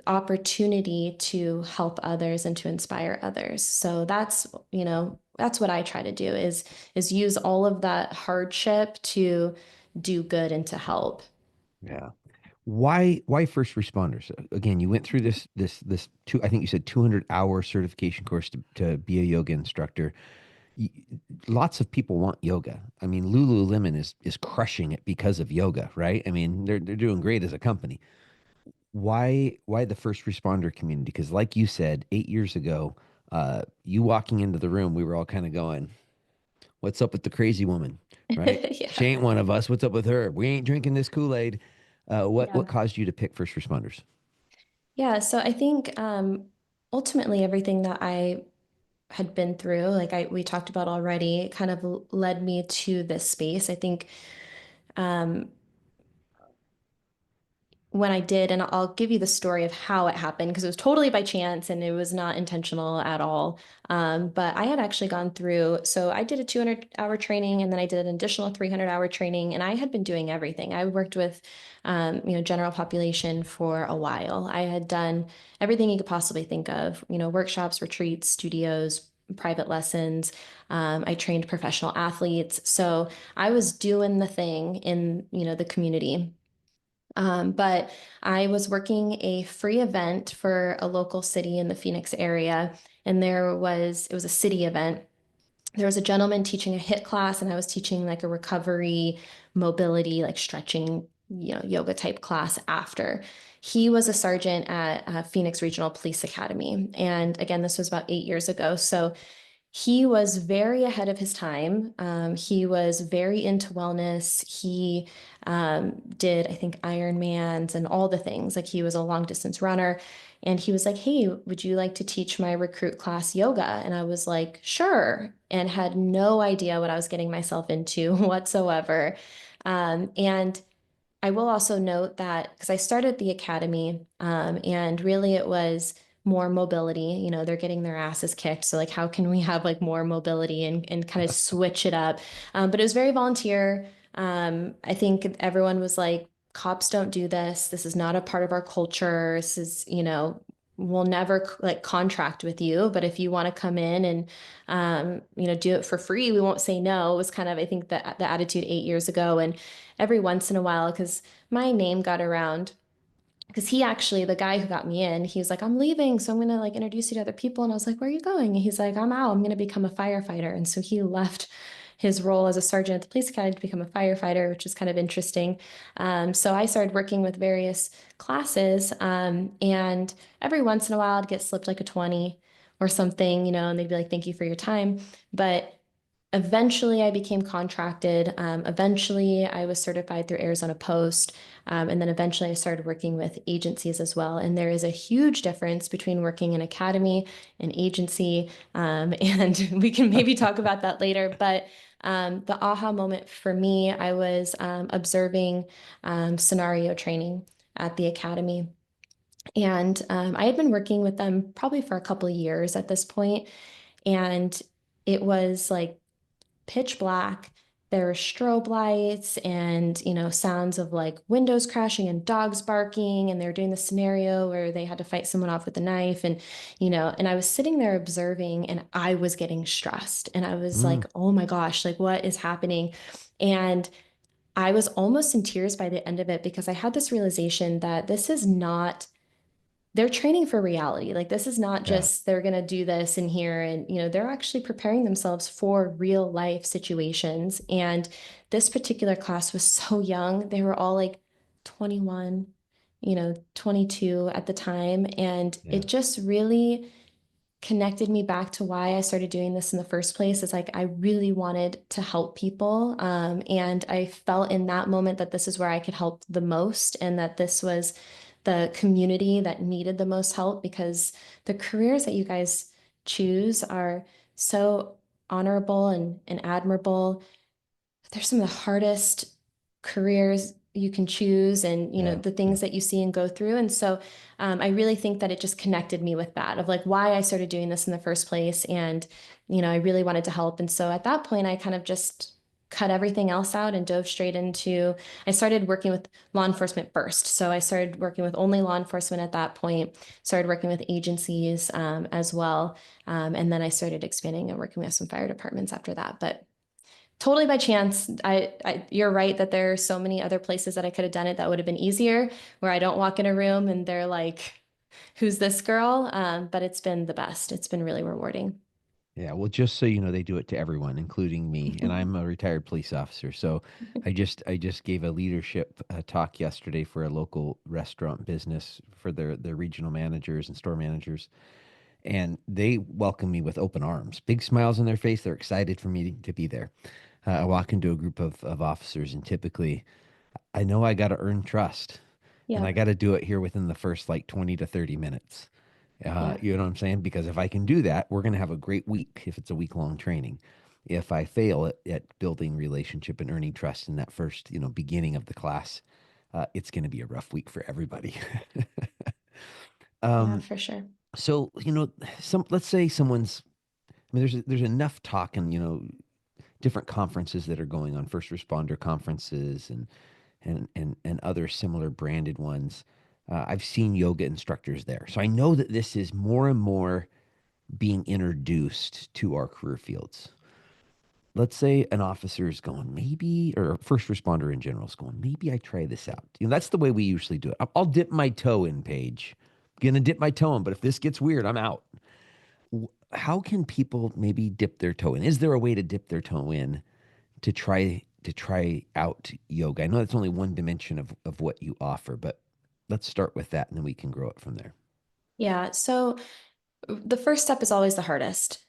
opportunity to help others and to inspire others. So that's what I try to do is use all of that hardship to do good and to help. Yeah. Why first responders? Again, you went through this two, I think you said 200-hour certification course to be a yoga instructor. Y- Lots of people want yoga. I mean, Lululemon is crushing it because of yoga, right? I mean, they're doing great as a company. Why the first responder community? Because like you said, 8 years ago, you walking into the room, we were all kind of going, "What's up with the crazy woman?" Right? She Yeah. ain't one of us. What's up with her? We ain't drinking this Kool-Aid. What Yeah. caused you to pick first responders? Yeah. So I think ultimately everything that I had been through, like we talked about already, kind of led me to this space. I think um, when I did, and I'll give you the story of how it happened because it was totally by chance and it was not intentional at all. But I had actually gone through, so I did a 200-hour training and then I did an additional 300-hour training, and I had been doing everything. I worked with, general population for a while. I had done everything you could possibly think of, workshops, retreats, studios, private lessons. I trained professional athletes. So I was doing the thing in, the community. But I was working a free event for a local city in the Phoenix area, and it was a city event. There was a gentleman teaching a HIIT class, and I was teaching like a recovery, mobility, like stretching, yoga type class after. He was a sergeant at Phoenix Regional Police Academy. And again, this was about 8 years ago. So he was very ahead of his time. He was very into wellness. He did, I think, Ironmans and all the things. Like he was a long distance runner. And he was like, "Hey, would you like to teach my recruit class yoga?" And I was like, "Sure," and had no idea what I was getting myself into whatsoever. And I will also note that because I started the academy, and really it was more mobility. They're getting their asses kicked. So like, how can we have like more mobility and kind of switch it up? But it was very volunteer. I think everyone was like, cops don't do this. This is not a part of our culture. This is, we'll never like contract with you, but if you want to come in and, do it for free, we won't say no. It was kind of, I think, the attitude 8 years ago. And every once in a while, because my name got around because he actually, the guy who got me in, he was like, I'm leaving, so I'm gonna like introduce you to other people. And I was like, where are you going? And he's like, I'm out. I'm gonna become a firefighter. And so he left his role as a sergeant at the police academy to become a firefighter, which is kind of interesting. So I started working with various classes, and every once in a while I'd get slipped like a 20 or something, and they'd be like, thank you for your time. But eventually, I became contracted. Eventually, I was certified through Arizona Post. And then eventually, I started working with agencies as well. And there is a huge difference between working in academy and agency. And we can maybe talk about that later. But the aha moment for me, I was observing scenario training at the academy. And I had been working with them probably for a couple of years at this point. And it was like pitch black. There were strobe lights and, sounds of like windows crashing and dogs barking. And they were doing the scenario where they had to fight someone off with a knife. And I was sitting there observing and I was getting stressed. And I was Mm, like, oh my gosh, like what is happening? And I was almost in tears by the end of it because I had this realization that this is not they're training for reality. Like this is not yeah. just they're going to do this in here and they're actually preparing themselves for real life situations. And this particular class was so young. They were all like 21, 22 at the time, and Yeah. it just really connected me back to why I started doing this in the first place. Is like I really wanted to help people. And I felt in that moment that this is where I could help the most and that this was the community that needed the most help because the careers that you guys choose are so honorable and admirable. They're some of the hardest careers you can choose and Yeah. the Yeah. things that you see and go through. And so I really think that it just connected me with that of like why I started doing this in the first place. And I really wanted to help. And so at that point I kind of just cut everything else out and dove straight into I started working with law enforcement first. So I started working with only law enforcement at that point, started working with agencies as well. And then I started expanding and working with some fire departments after that. But totally by chance. You're right that there are so many other places that I could have done it that would have been easier, where I don't walk in a room and they're like, "Who's this girl?" But it's been the best. It's been really rewarding. Yeah, well, just so you know, they do it to everyone, including me, and I'm a retired police officer. So I just gave a leadership talk yesterday for a local restaurant business for their regional managers and store managers, and they welcome me with open arms, big smiles on their face. They're excited for me to be there. I walk into a group of officers, and typically I know I got to earn trust, and I Yep. got to do it here within the first like 20 to 30 minutes. Yeah. You know what I'm saying? Because if I can do that, we're going to have a great week if it's a week long training. If I fail at building relationship and earning trust in that first, beginning of the class, it's going to be a rough week for everybody. Yeah, um, for sure. so, let's say someone's, I mean, there's enough talk and, different conferences that are going on, first responder conferences and other similar branded ones. I've seen yoga instructors there. So I know that this is more and more being introduced to our career fields. Let's say an officer is going, maybe, or a first responder in general is going, maybe I try this out. That's the way we usually do it. I'll dip my toe in, Paige. Gonna dip my toe in, but if this gets weird, I'm out. How can people maybe dip their toe in? Is there a way to dip their toe in to try out yoga? I know that's only one dimension of what you offer, but let's start with that and then we can grow it from there. Yeah. So the first step is always the hardest,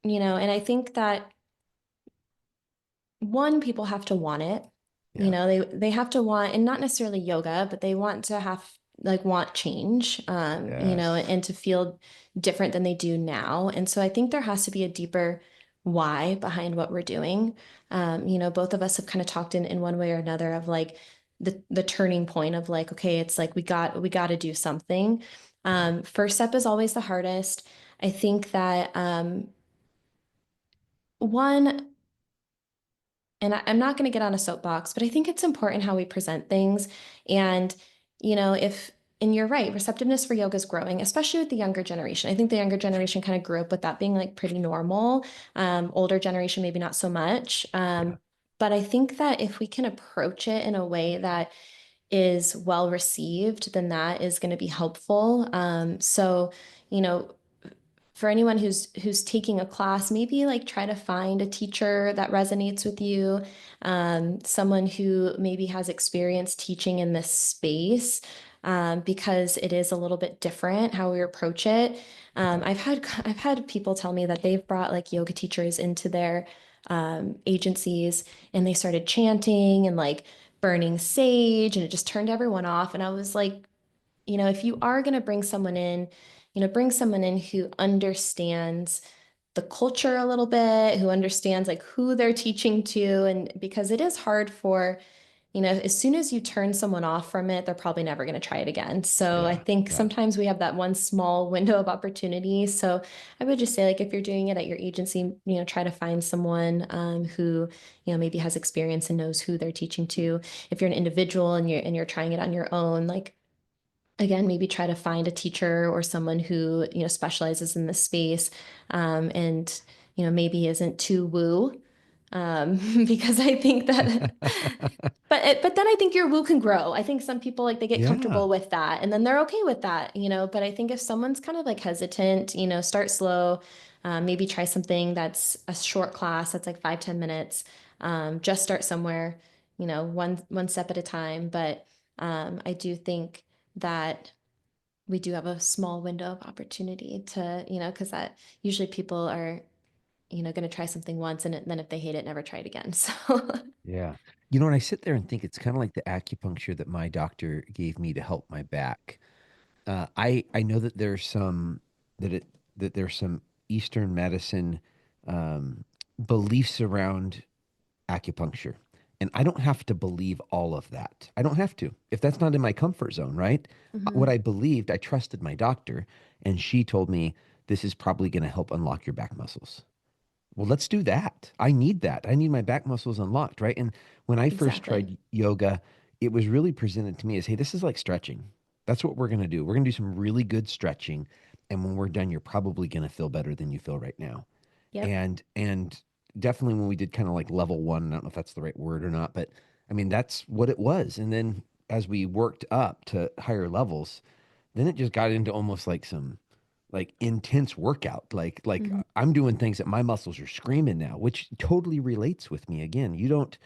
and I think that one, people have to want it. Yeah. They have to want, and not necessarily yoga, but they want to have like want change, Yes. and to feel different than they do now. And so I think there has to be a deeper why behind what we're doing. Both of us have kind of talked in one way or another of like the turning point of like, okay, it's like we got to do something. First step is always the hardest. I think that one and I'm not going to get on a soapbox, but I think it's important how we present things. And, if, and you're right, receptiveness for yoga is growing, especially with the younger generation. I think the younger generation kind of grew up with that being like pretty normal. Older generation, maybe not so much. Yeah. But I think that if we can approach it in a way that is well received, then that is going to be helpful. So, you know, for anyone who's taking a class, maybe like try to find a teacher that resonates with you, someone who maybe has experience teaching in this space, because it is a little bit different how we approach it. Yeah. I've had people tell me that they've brought like yoga teachers into their agencies, and they started chanting and like burning sage, and it just turned everyone off. And I was like, if you are going to bring someone in, bring someone in who understands the culture a little bit, who understands like who they're teaching to. And because it is hard for, as soon as you turn someone off from it, they're probably never going to try it again. So I Yeah. think Yeah. sometimes we have that one small window of opportunity. So I would just say, like, if you're doing it at your agency, try to find someone who, maybe has experience and knows who they're teaching to. If you're an individual and you're trying it on your own, like, again, maybe try to find a teacher or someone who, specializes in this space, and, maybe isn't too woo. Because I think that, but then I think your woo can grow. I think some people like they get Yeah. comfortable with that and then they're okay with that, but I think if someone's kind of like hesitant, start slow, maybe try something that's a short class that's like 5, 10 minutes. Just start somewhere, one step at a time. But I do think that we do have a small window of opportunity to, because that usually people are, going to try something once and then if they hate it, never try it again. So, Yeah. You know, when I sit there and think it's kind of like the acupuncture that my doctor gave me to help my back. I know that that it that there's some Eastern medicine um, beliefs around acupuncture. And I don't have to believe all of that. I don't have to. If that's not in my comfort zone, right? What mhm, I believed, I trusted my doctor, and she told me this is probably going to help unlock your back muscles. Well, let's do that. I need that. I need my back muscles unlocked, right? And when I first exactly. tried yoga, it was really presented to me as, hey, this is like stretching. That's what we're going to do. We're going to do some really good stretching. And when we're done, you're probably going to feel better than you feel right now. Yep. And definitely when we did kind of like level one, I don't know if that's the right word or not, but I mean that's what it was. And then as we worked up to higher levels, then it just got into almost like some like intense workout. Like Mhm. I'm doing things that my muscles are screaming now, which totally relates with me. Again, you don't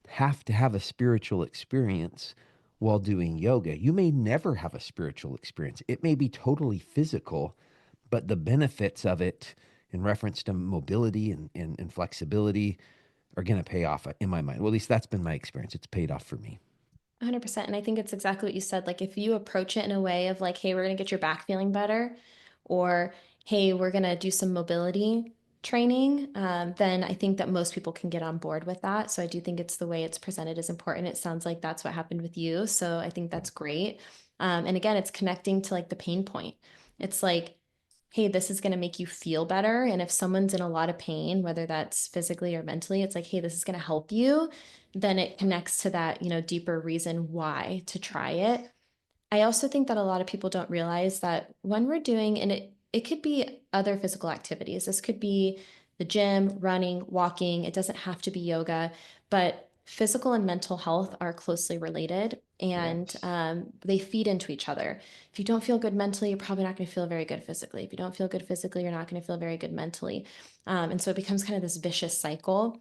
have to have a spiritual experience while doing yoga. You may never have a spiritual experience. It may be totally physical, but the benefits of it in reference to mobility and flexibility are going to pay off in my mind. Well, at least that's been my experience. It's paid off for me. 100%. And I think it's exactly what you said. Like, if you approach it in a way of like, hey, we're going to get your back feeling better, or hey, we're going to do some mobility training, then I think that most people can get on board with that. So I do think it's the way it's presented is important. It sounds like that's what happened with you. So I think that's great. And again, it's connecting to like the pain point. It's like, hey, this is going to make you feel better. And if someone's in a lot of pain, whether that's physically or mentally, it's like, hey, this is going to help you. Then it connects to that, deeper reason why to try it. I also think that a lot of people don't realize that when we're doing, and it could be other physical activities. This could be the gym, running, walking. It doesn't have to be yoga, but physical and mental health are closely related and Yes. they feed into each other. If you don't feel good mentally, you're probably not going to feel very good physically. If you don't feel good physically, you're not going to feel very good mentally. And so it becomes kind of this vicious cycle.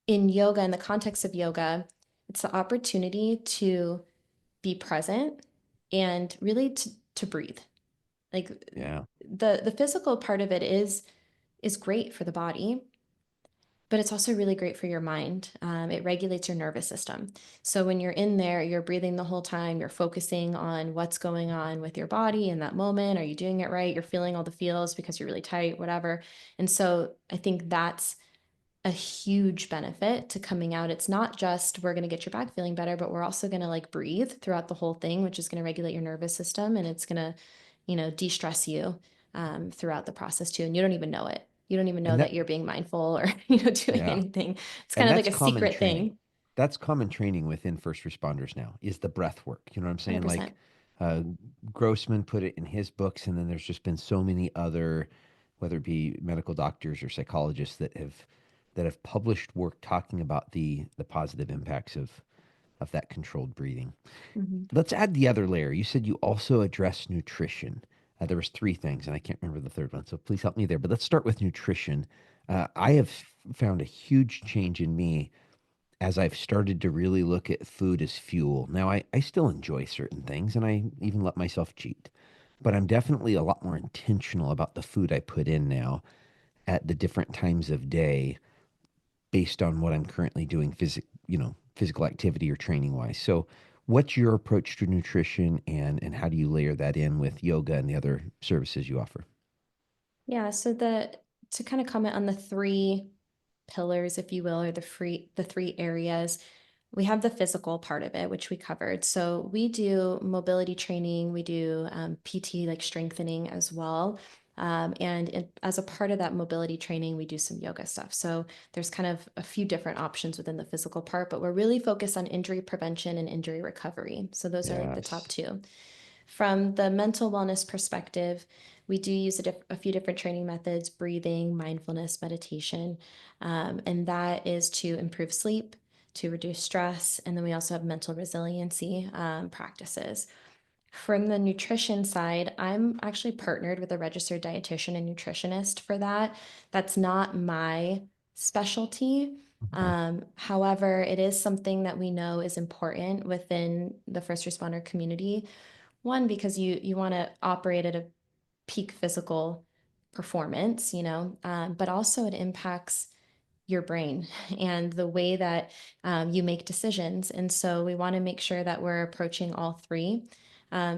In yoga, in the context of yoga, it's the opportunity to be present and really to breathe. Like, Yeah. the physical part of it is great for the body, but it's also really great for your mind. It regulates your nervous system. So when you're in there, you're breathing the whole time, you're focusing on what's going on with your body in that moment. Are you doing it right? You're feeling all the feels because you're really tight, whatever. And so I think that's a huge benefit to coming out. It's not just we're going to get your back feeling better, but we're also going to like breathe throughout the whole thing, which is going to regulate your nervous system and it's going to, de-stress you throughout the process too. And you don't even know it. You don't even know And that that, you're being mindful or, doing yeah. anything. It's kind And of like that's a common secret training. thing. That's common training within first responders now is the breath work. You know what I'm saying? Like 100%. uh, Grossman put it in his books, and then there's just been so many other, whether it be medical doctors or psychologists that have published work talking about the positive impacts of of that controlled breathing. Mhm. Let's add the other layer. You said you also address nutrition. There was three things, and I can't remember the third one, so please help me there. But let's start with nutrition. I have found a huge change in me as I've started to really look at food as fuel. Now, I still enjoy certain things, and I even let myself cheat, but I'm definitely a lot more intentional about the food I put in now at the different times of day based on what I'm currently doing physical activity or training wise. So what's your approach to nutrition and how do you layer that in with yoga and the other services you offer? Yeah, so to kind of comment on the three pillars, if you will, or the three areas, we have the physical part of it, which we covered. So we do mobility training, we do PT, like strengthening as well. As a part of that mobility training, we do some yoga stuff. So there's kind of a few different options within the physical part, but we're really focused on injury prevention and injury recovery. So those are like the top Yes. two. From the mental wellness perspective, we do use a few different training methods: breathing, mindfulness, meditation. And that is to improve sleep, to reduce stress. And then we also have mental resiliency practices. From the nutrition side, I'm actually partnered with a registered dietitian and nutritionist for that. That's not my specialty. Okay. However, it is something that we know is important within the first responder community. One, because you want to operate at a peak physical performance, but also it impacts your brain and the way that you make decisions. And so we want to make sure that we're approaching all three.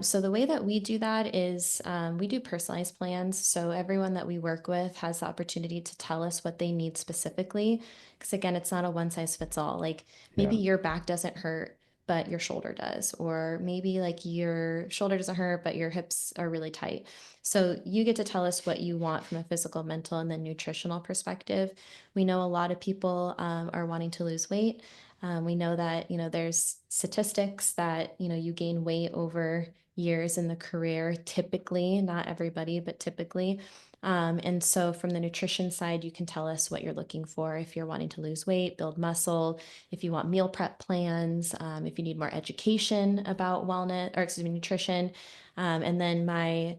So the way that we do that is we do personalized plans. So everyone that we work with has the opportunity to tell us what they need specifically. Because again, it's not a one size fits all. Like Yeah. maybe your back doesn't hurt, but your shoulder does. Or maybe like your shoulder doesn't hurt, but your hips are really tight. So you get to tell us what you want from a physical, mental, and then nutritional perspective. We know a lot of people are wanting to lose weight. We know that, there's statistics that, you gain weight over years in the career, typically, not everybody, but typically. And so from the nutrition side, you can tell us what you're looking for if you're wanting to lose weight, build muscle, if you want meal prep plans, if you need more education about wellness, or excuse me, nutrition. And then my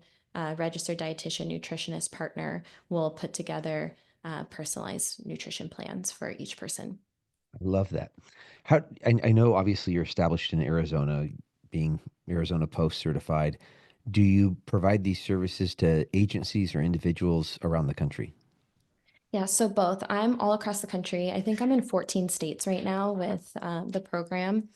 registered dietitian nutritionist partner will put together personalized nutrition plans for each person. I love that. I know obviously you're established in Arizona, being Arizona Post certified. Do you provide these services to agencies or individuals around the country? Yeah, so both. I'm all across the country. I think I'm in 14 states right now with the program.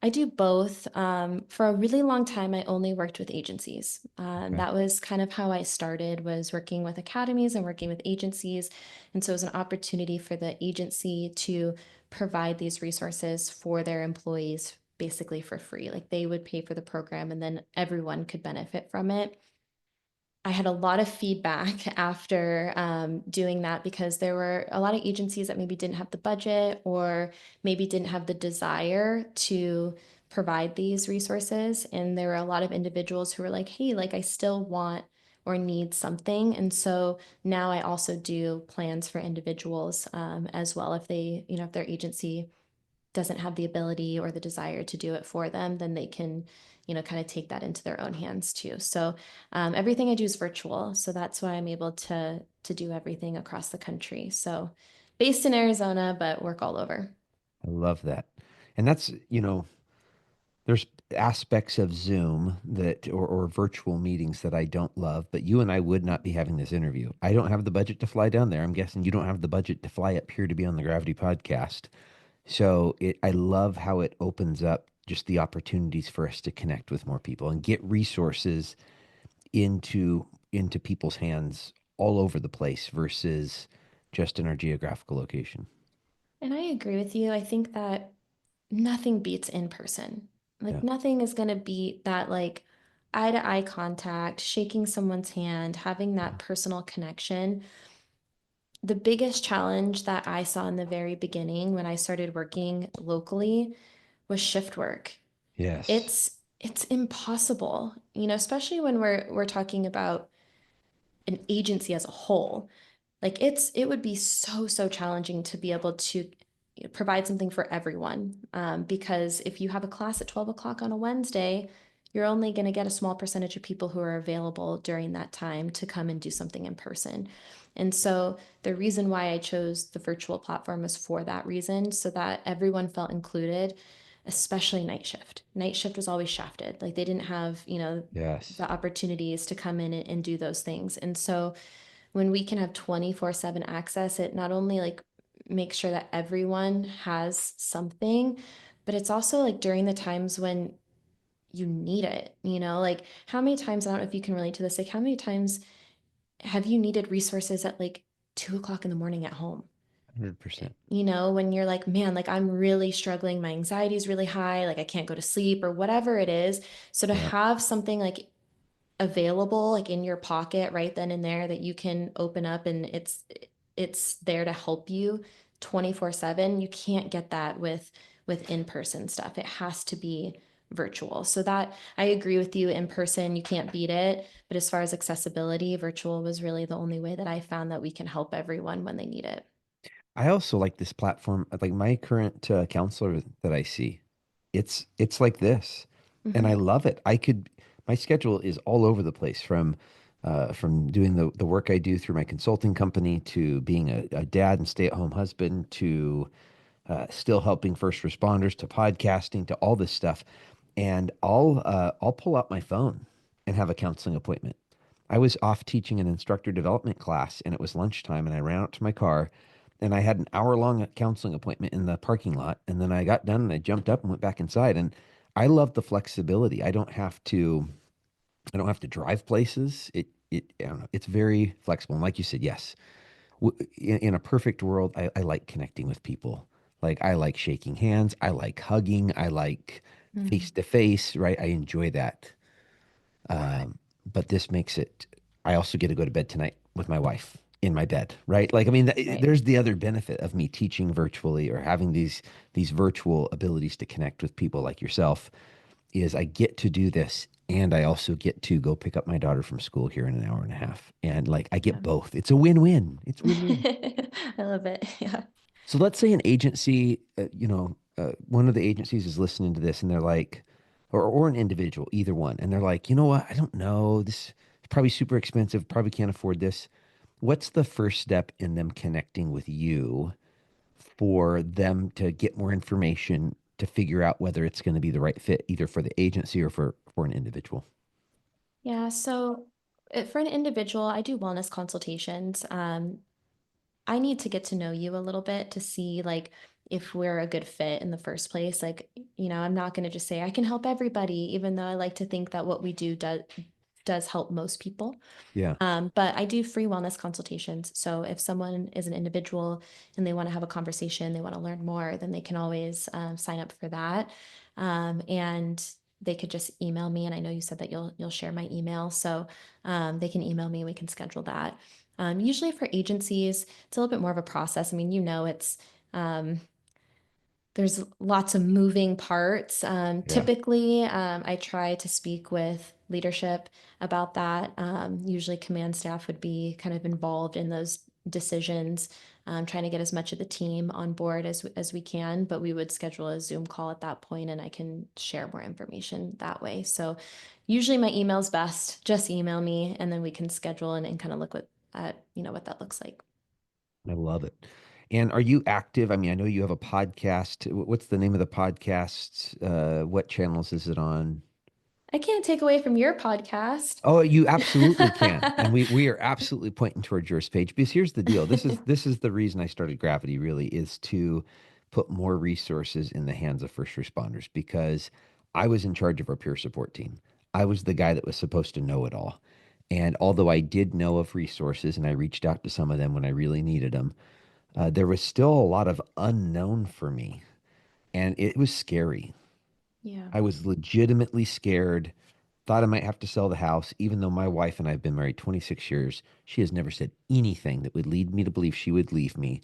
I do both. For a really long time, I only worked with agencies. Okay. That was kind of how I started, was working with academies and working with agencies. And so it was an opportunity for the agency to provide these resources for their employees basically for free. Like they would pay for the program and then everyone could benefit from it. I had a lot of feedback after doing that because there were a lot of agencies that maybe didn't have the budget or maybe didn't have the desire to provide these resources. And there were a lot of individuals who were like, hey, like I still want or need something. And so now I also do plans for individuals as well. If they, if their agency doesn't have the ability or the desire to do it for them, then they can, kind of take that into their own hands too. So everything I do is virtual. So that's why I'm able to do everything across the country. So based in Arizona, but work all over. I love that. And that's, there's aspects of Zoom or virtual meetings that I don't love, but you and I would not be having this interview. I don't have the budget to fly down there. I'm guessing you don't have the budget to fly up here to be on the Gravity podcast. So I love how it opens up just the opportunities for us to connect with more people and get resources into people's hands all over the place versus just in our geographical location. And I agree with you. I think that nothing beats in person. Yeah. Like nothing is going to beat that, like eye to eye contact, shaking someone's hand, having Yeah. that personal connection. The biggest challenge that I saw in the very beginning when I started working locally was shift work. Yes. It's impossible, especially when we're talking about an agency as a whole. Like it would be so challenging to be able to provide something for everyone. Because if you have a class at 12 o'clock on a Wednesday, you're only going to get a small percentage of people who are available during that time to come and do something in person. And so the reason why I chose the virtual platform is for that reason, so that everyone felt included, especially night shift. Night shift was always shafted. Like they didn't have, Yes. the opportunities to come in and do those things. And so when we can have 24/7 access, it not only like makes sure that everyone has something, but it's also like during the times when you need it, like how many times, I don't know if you can relate to this, like how many times have you needed resources at like 2 o'clock in the morning at home? 100%. When you're like, man, like I'm really struggling, my anxiety is really high, like I can't go to sleep or whatever it is. So to Yeah. have something like available like in your pocket right then and there that you can open up, and it's there to help you 24/7. You can't get that with in-person stuff. It has to be virtual. So that I agree with you, in person you can't beat it, but as far as accessibility, virtual was really the only way that I found that we can help everyone when they need it. I also like this platform. Like my current counselor that I see, it's like this, and I Mm-hmm. love it. My schedule is all over the place from doing the work I do through my consulting company to being a dad and stay-at-home husband to still helping first responders to podcasting to all this stuff. And I'll pull out my phone and have a counseling appointment. I was off teaching an instructor development class and it was lunchtime and I ran out to my car and I had an hour-long counseling appointment in the parking lot. And then I got done and I jumped up and went back inside. And I love the flexibility. I don't have to drive places. I don't know. It's very flexible. And like you said, yes, in a perfect world, I like connecting with people. Like I like shaking hands. I like hugging. I like face Mm-hmm. to face, right? I enjoy that. But this makes it, I also get to go to bed tonight with my wife in my bed, right? Like, I mean, Right. there's the other benefit of me teaching virtually or having these virtual abilities to connect with people like yourself is I get to do this and I also get to go pick up my daughter from school here in an hour and a half. And like I get Yeah. both. It's a win-win. It's win-win. I love it. Yeah. So let's say an agency, one of the agencies is listening to this and they're like, or an individual, either one, and they're like, you know what? I don't know. This is probably super expensive. Probably can't afford this. What's the first step in them connecting with you for them to get more information to figure out whether it's going to be the right fit, either for the agency or for an individual? Yeah, so for an individual, I do wellness consultations. I need to get to know you a little bit to see like if we're a good fit in the first place. Like, I'm not going to just say I can help everybody, even though I like to think that what we do does help most people. Yeah, But I do free wellness consultations. So if someone is an individual and they want to have a conversation, they want to learn more, then they can always sign up for that. And they could just email me. And I know you said that you'll share my email, so they can email me. We can schedule that. Usually for agencies, it's a little bit more of a process. I mean, it's um, there's lots of moving parts. yeah. Typically, I try to speak with leadership about that. Usually, command staff would be kind of involved in those decisions, trying to get as much of the team on board as we can. But we would schedule a Zoom call at that point, and I can share more information that way. So, usually, my email's best. Just email me, and then we can schedule and kind of look at what that looks like. I love it. And are you active? I mean, I know you have a podcast. What's the name of the podcast? What channels is it on? I can't take away from your podcast. Oh, you absolutely can. And we are absolutely pointing towards yours, Paige, because here's the deal. This is the reason I started Gravity really is to put more resources in the hands of first responders because I was in charge of our peer support team. I was the guy that was supposed to know it all. And although I did know of resources and I reached out to some of them when I really needed them, there was still a lot of unknown for me. And it was scary. Yeah. I was legitimately scared. Thought I might have to sell the house, even though my wife and I have been married 26 years. She has never said anything that would lead me to believe she would leave me.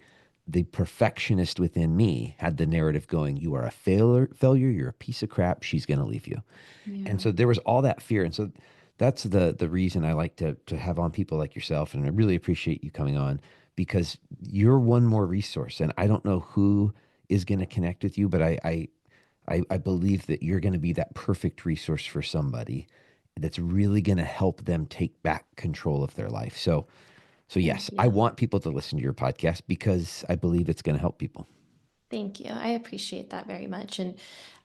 The perfectionist within me had the narrative going, you are a failure, you're a piece of crap, she's going to leave you. And Yeah. so there was all that fear. And so that's the reason I like to have on people like yourself. And I really appreciate you coming on because you're one more resource. And I don't know who is going to connect with you, but I believe that you're going to be that perfect resource for somebody that's really going to help them take back control of their life. So yes, Thank I you. want people to listen to your podcast because I believe it's going to help people. Thank you. I appreciate that very much. And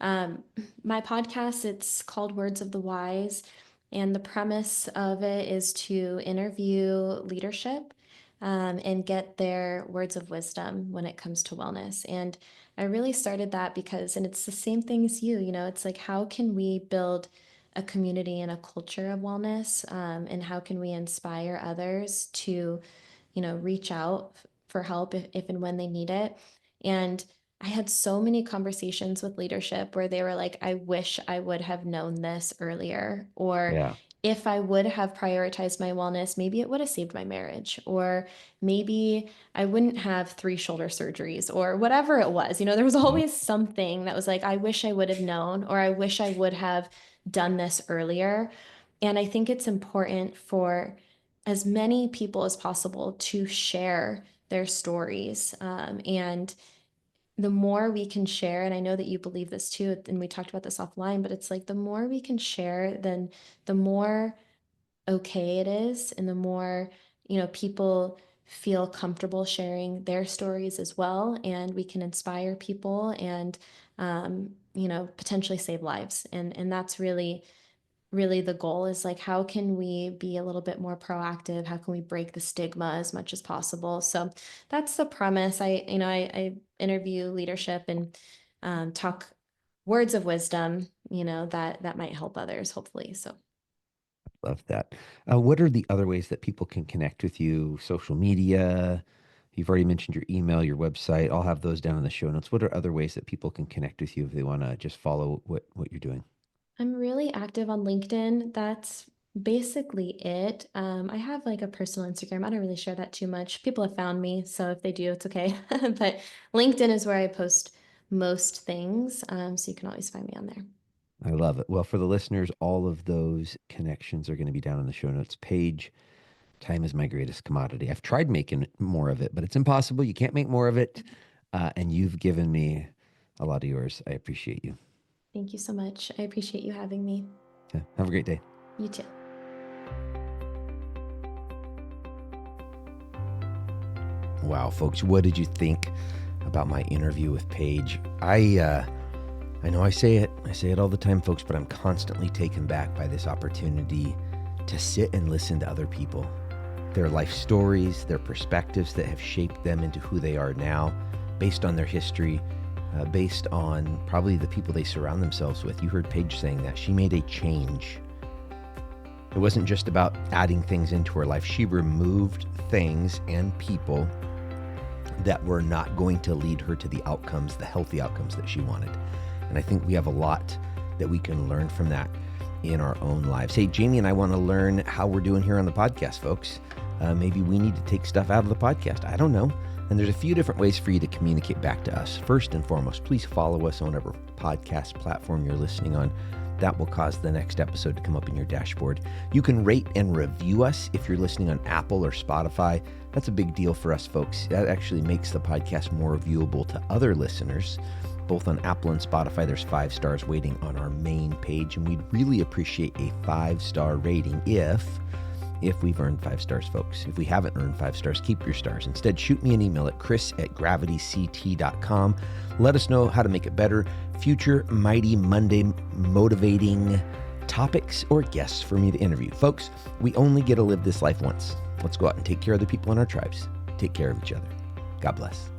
um, my podcast, it's called Words of the Wise. And the premise of it is to interview leadership and get their words of wisdom when it comes to wellness. And I really started that because, and it's the same thing as you know, it's like, how can we build a community and a culture of wellness? And how can we inspire others to, reach out for help if and when they need it? And I had so many conversations with leadership where they were like, I wish I would have known this earlier. Or Yeah. if I would have prioritized my wellness, maybe it would have saved my marriage. Or maybe I wouldn't have 3 shoulder surgeries or whatever it was. There was Yeah. always something that was like, I wish I would have known, or I wish I would have done this earlier. And I think it's important for as many people as possible to share their stories. And the more we can share, and I know that you believe this too, and we talked about this offline, but it's like the more we can share, then the more okay it is, and the more, people feel comfortable sharing their stories as well. And we can inspire people and, potentially save lives. And that's really the goal, is like, how can we be a little bit more proactive? How can we break the stigma as much as possible? So that's the premise. I interview leadership and talk words of wisdom, that might help others, hopefully. So Love that. What are the other ways that people can connect with you? Social media? You've already mentioned your email, your website. I'll have those down in the show notes. What are other ways that people can connect with you if they want to just follow what you're doing? I'm really active on LinkedIn. That's basically it. I have like a personal Instagram. I don't really share that too much. People have found me, so if they do, it's okay. But LinkedIn is where I post most things. So you can always find me on there. I love it. Well, for the listeners, all of those connections are going to be down in the show notes page. Time is my greatest commodity. I've tried making more of it, but it's impossible. You can't make more of it. And you've given me a lot of yours. I appreciate you. Thank you so much. I appreciate you having me. Yeah, have a great day. You too. Wow, folks, what did you think about my interview with Paige? I know I say it all the time, folks, but I'm constantly taken back by this opportunity to sit and listen to other people, their life stories, their perspectives that have shaped them into who they are now, based on their history, based on probably the people they surround themselves with. You heard Paige saying that she made a change. It wasn't just about adding things into her life. She removed things and people that were not going to lead her to the outcomes, the healthy outcomes that she wanted. And I think we have a lot that we can learn from that in our own lives. Hey, Jaimie and I want to learn how we're doing here on the podcast, folks. Maybe we need to take stuff out of the podcast. I don't know. And there's a few different ways for you to communicate back to us. First and foremost, please follow us on whatever podcast platform you're listening on. That will cause the next episode to come up in your dashboard. You can rate and review us if you're listening on Apple or Spotify. That's a big deal for us, folks. That actually makes the podcast more viewable to other listeners. Both on Apple and Spotify, there's 5 stars waiting on our main page, and we'd really appreciate a 5-star rating if we've earned 5 stars, folks. If we haven't earned 5 stars, keep your stars. Instead, shoot me an email at chris@gravityct.com. Let us know how to make it better. Future Mighty Monday motivating topics or guests for me to interview. Folks, we only get to live this life once. Let's go out and take care of the people in our tribes. Take care of each other. God bless.